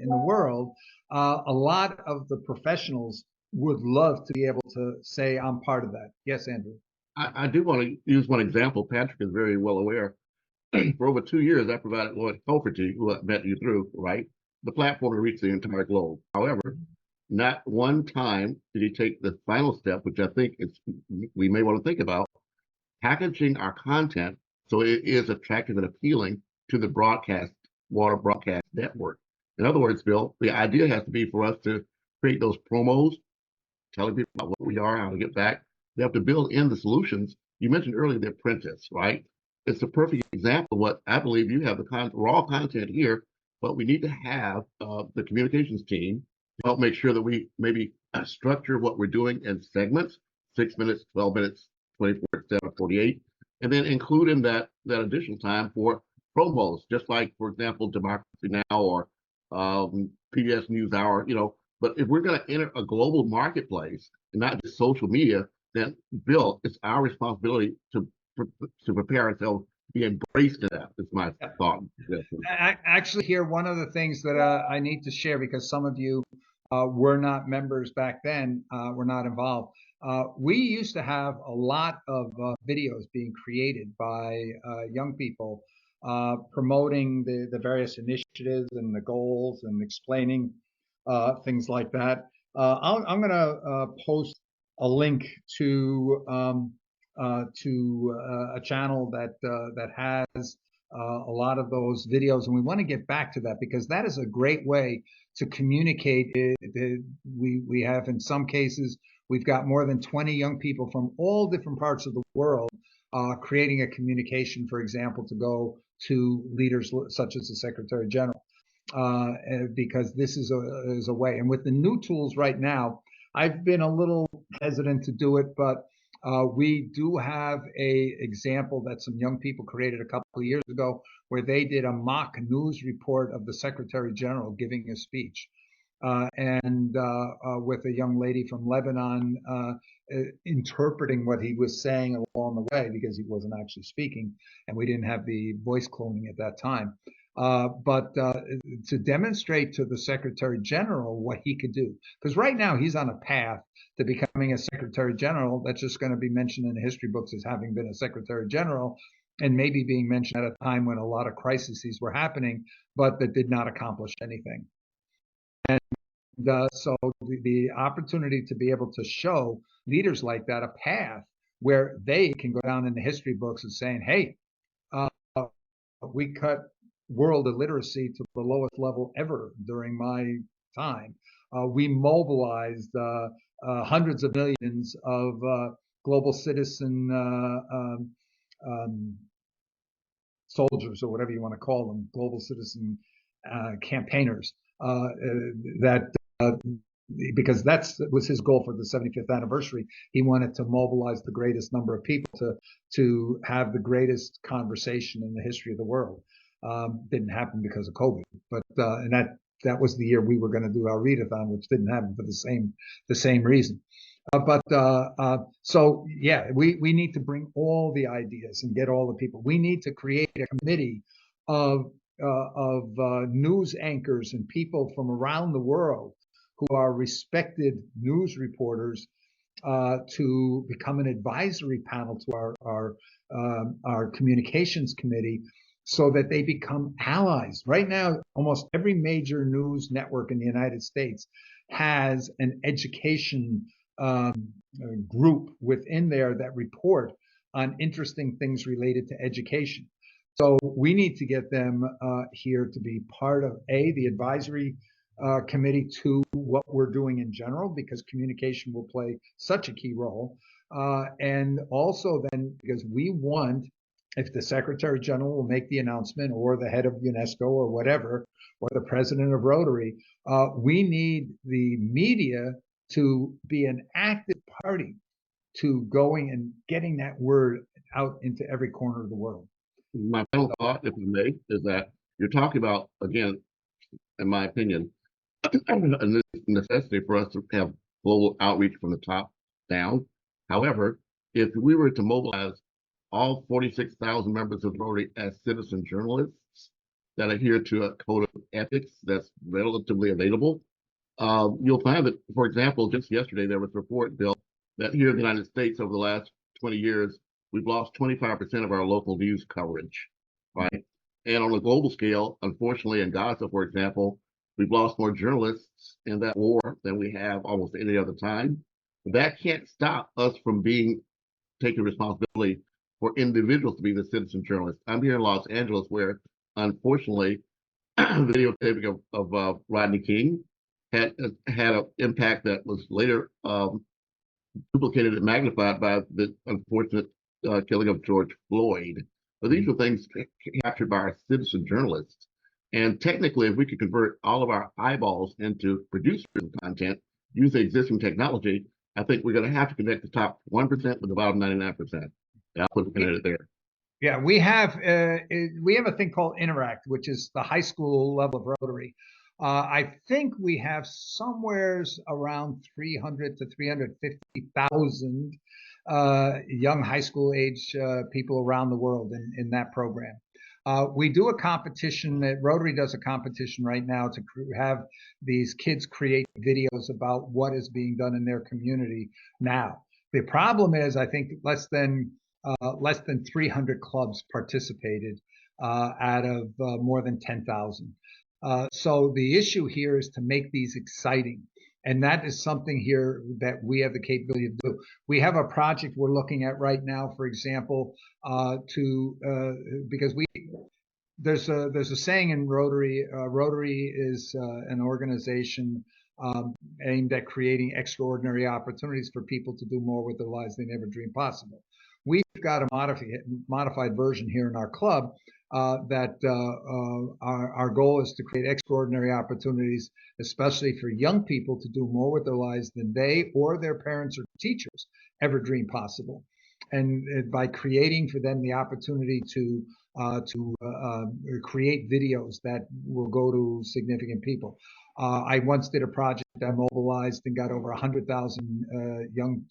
the world. A lot of the professionals would love to be able to say, I'm part of that. Yes, Andrew.
I do want to use one example. Patrick is very well aware. For over 2 years, I provided Lloyd Coferty, who I met you through, right, the platform to reach the entire globe. However, not one time did he take the final step, which I think we may want to think about, packaging our content so it is attractive and appealing to the water broadcast network. In other words, Bill, the idea has to be for us to create those promos, telling people about what we are, how to get back. They have to build in the solutions. You mentioned earlier the apprentice, right? It's a perfect example of what I believe. You have the raw content here, but we need to have the communications team to help make sure that we maybe structure what we're doing in segments, 6 minutes, 12 minutes, 24, 7, 48, and then include in that additional time for promos, just like, for example, Democracy Now! Or PBS NewsHour, But if we're going to enter a global marketplace and not just social media, then, Bill, it's our responsibility to prepare ourselves to be embraced in that. Is my thought.
Actually, here, one of the things that I need to share, because some of you were not members back then, were not involved. We used to have a lot of videos being created by young people promoting the various initiatives and the goals and explaining things like that. I'm going to post a link to a channel that has a lot of those videos, and we want to get back to that because that is a great way to communicate. We have, in some cases, we've got more than 20 young people from all different parts of the world creating a communication, for example, to go to leaders such as the Secretary General, because this is a way. And with the new tools right now, I've been a little hesitant to do it, but we do have a example that some young people created a couple of years ago where they did a mock news report of the Secretary General giving a speech. And with a young lady from Lebanon interpreting what he was saying along the way, because he wasn't actually speaking and we didn't have the voice cloning at that time. But to demonstrate to the Secretary General what he could do. Because right now he's on a path to becoming a Secretary General that's just going to be mentioned in the history books as having been a Secretary General and maybe being mentioned at a time when a lot of crises were happening, but that did not accomplish anything. And so the opportunity to be able to show leaders like that a path where they can go down in the history books and saying, hey, we cut world illiteracy to the lowest level ever during my time. We mobilized hundreds of millions of global citizen soldiers, or whatever you want to call them, global citizen campaigners, because that was his goal for the 75th anniversary. He wanted to mobilize the greatest number of people to have the greatest conversation in the history of the world. Didn't happen because of COVID, but and that was the year we were going to do our readathon, which didn't happen for the same reason. So yeah, we need to bring all the ideas and get all the people. We need to create a committee of news anchors and people from around the world who are respected news reporters to become an advisory panel to our communications committee, so that they become allies. Right now, almost every major news network in the United States has an education group within there that report on interesting things related to education. So we need to get them here to be part of the advisory committee to what we're doing in general, because communication will play such a key role. And also then, because we want, if the Secretary General will make the announcement, or the head of UNESCO or whatever, or the president of Rotary, we need the media to be an active party to going and getting that word out into every corner of the world.
My final thought, if I may, is that you're talking about, again, in my opinion, a necessity for us to have global outreach from the top down. However, if we were to mobilize all 46,000 members of Rotary as citizen journalists that adhere to a code of ethics that's relatively available, you'll find that, for example, just yesterday there was a report, Bill, that here in the United States over the last 20 years, we've lost 25% of our local news coverage, right? And on a global scale, unfortunately, in Gaza, for example, we've lost more journalists in that war than we have almost any other time. But that can't stop us from taking responsibility for individuals to be the citizen journalists. I'm here in Los Angeles, where unfortunately the videotaping of Rodney King had an impact that was later duplicated and magnified by the unfortunate killing of George Floyd. But these are things captured by our citizen journalists. And technically, if we could convert all of our eyeballs into producers of content using existing technology, I think we're going to have to connect the top 1% with the bottom 99%. I'll put it there.
Yeah, we have a thing called Interact, which is the high school level of Rotary. I think we have somewheres around 300 to 350,000 young high school age people around the world in that program. We do a competition, Rotary does a competition right now to have these kids create videos about what is being done in their community now. The problem is, I think less than 300 clubs participated out of more than 10,000. So the issue here is to make these exciting. And that is something here that we have the capability to do. We have a project we're looking at right now, for example, because there's a saying in Rotary. Rotary is an organization aimed at creating extraordinary opportunities for people to do more with their lives they never dreamed possible. We've got a modified version here in our club that our goal is to create extraordinary opportunities, especially for young people, to do more with their lives than they or their parents or teachers ever dreamed possible. And by creating for them the opportunity to create videos that will go to significant people. I once did a project. I mobilized and got over 100,000 young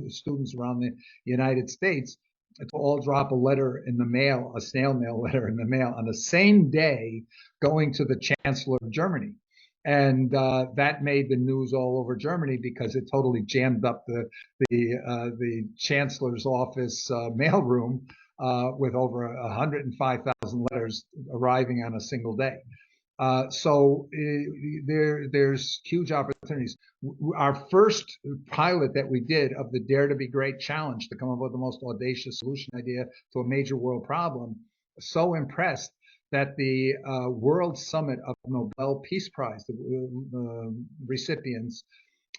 students around the United States to all drop a letter in the mail, a snail mail letter in the mail on the same day, going to the Chancellor of Germany. And that made the news all over Germany because it totally jammed up the Chancellor's office mailroom with over 105,000 letters arriving on a single day. So there's huge opportunities. Our first pilot that we did of the Dare to Be Great challenge, to come up with the most audacious solution idea to a major world problem, so impressed that the World Summit of Nobel Peace Prize, the recipients,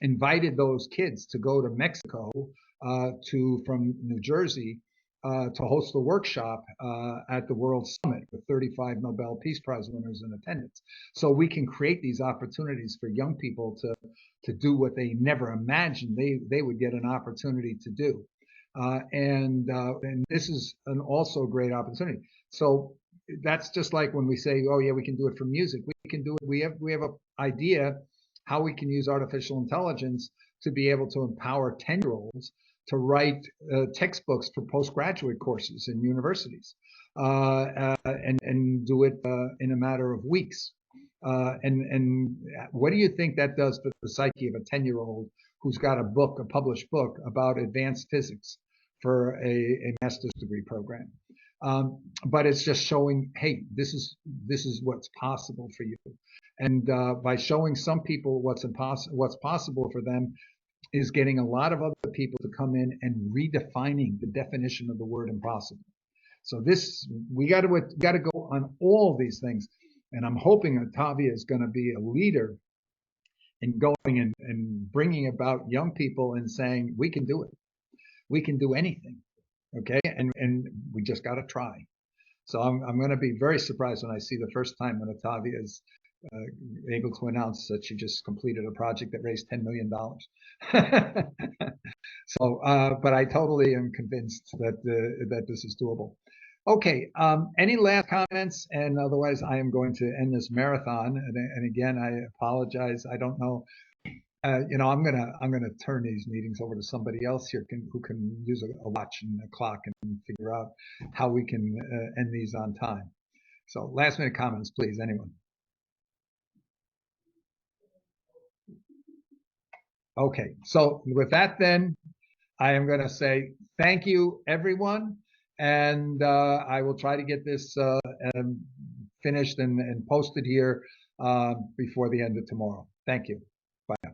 invited those kids to go to Mexico from New Jersey to host a workshop at the World Summit with 35 Nobel Peace Prize winners in attendance. So we can create these opportunities for young people to do what they never imagined they would get an opportunity to do. And this is also a great opportunity. So that's just like when we say, oh yeah, we can do it for music. We can do it. We have an idea how we can use artificial intelligence to be able to empower 10-year-olds to write textbooks for postgraduate courses in universities, and do it in a matter of weeks. And what do you think that does for the psyche of a 10-year-old who's got a published book about advanced physics for a master's degree program? But it's just showing, hey, this is what's possible for you. And by showing some people what's possible for them, is getting a lot of other people to come in and redefining the definition of the word impossible. So we got to go on all these things, and I'm hoping Ottavia is going to be a leader in going and bringing about young people and saying we can do it, we can do anything, okay, and we just got to try. So I'm going to be very surprised when I see the first time when Ottavia is able to announce that she just completed a project that raised $10 million. So, but I totally am convinced that this is doable. Okay, any last comments? And otherwise, I am going to end this marathon. And again, I apologize. I don't know. I'm gonna turn these meetings over to somebody else here who can use a watch and a clock and figure out how we can end these on time. So, last minute comments, please, anyone. Okay, so with that, then I am going to say thank you, everyone, and I will try to get this finished and posted here before the end of tomorrow. Thank you. Bye now.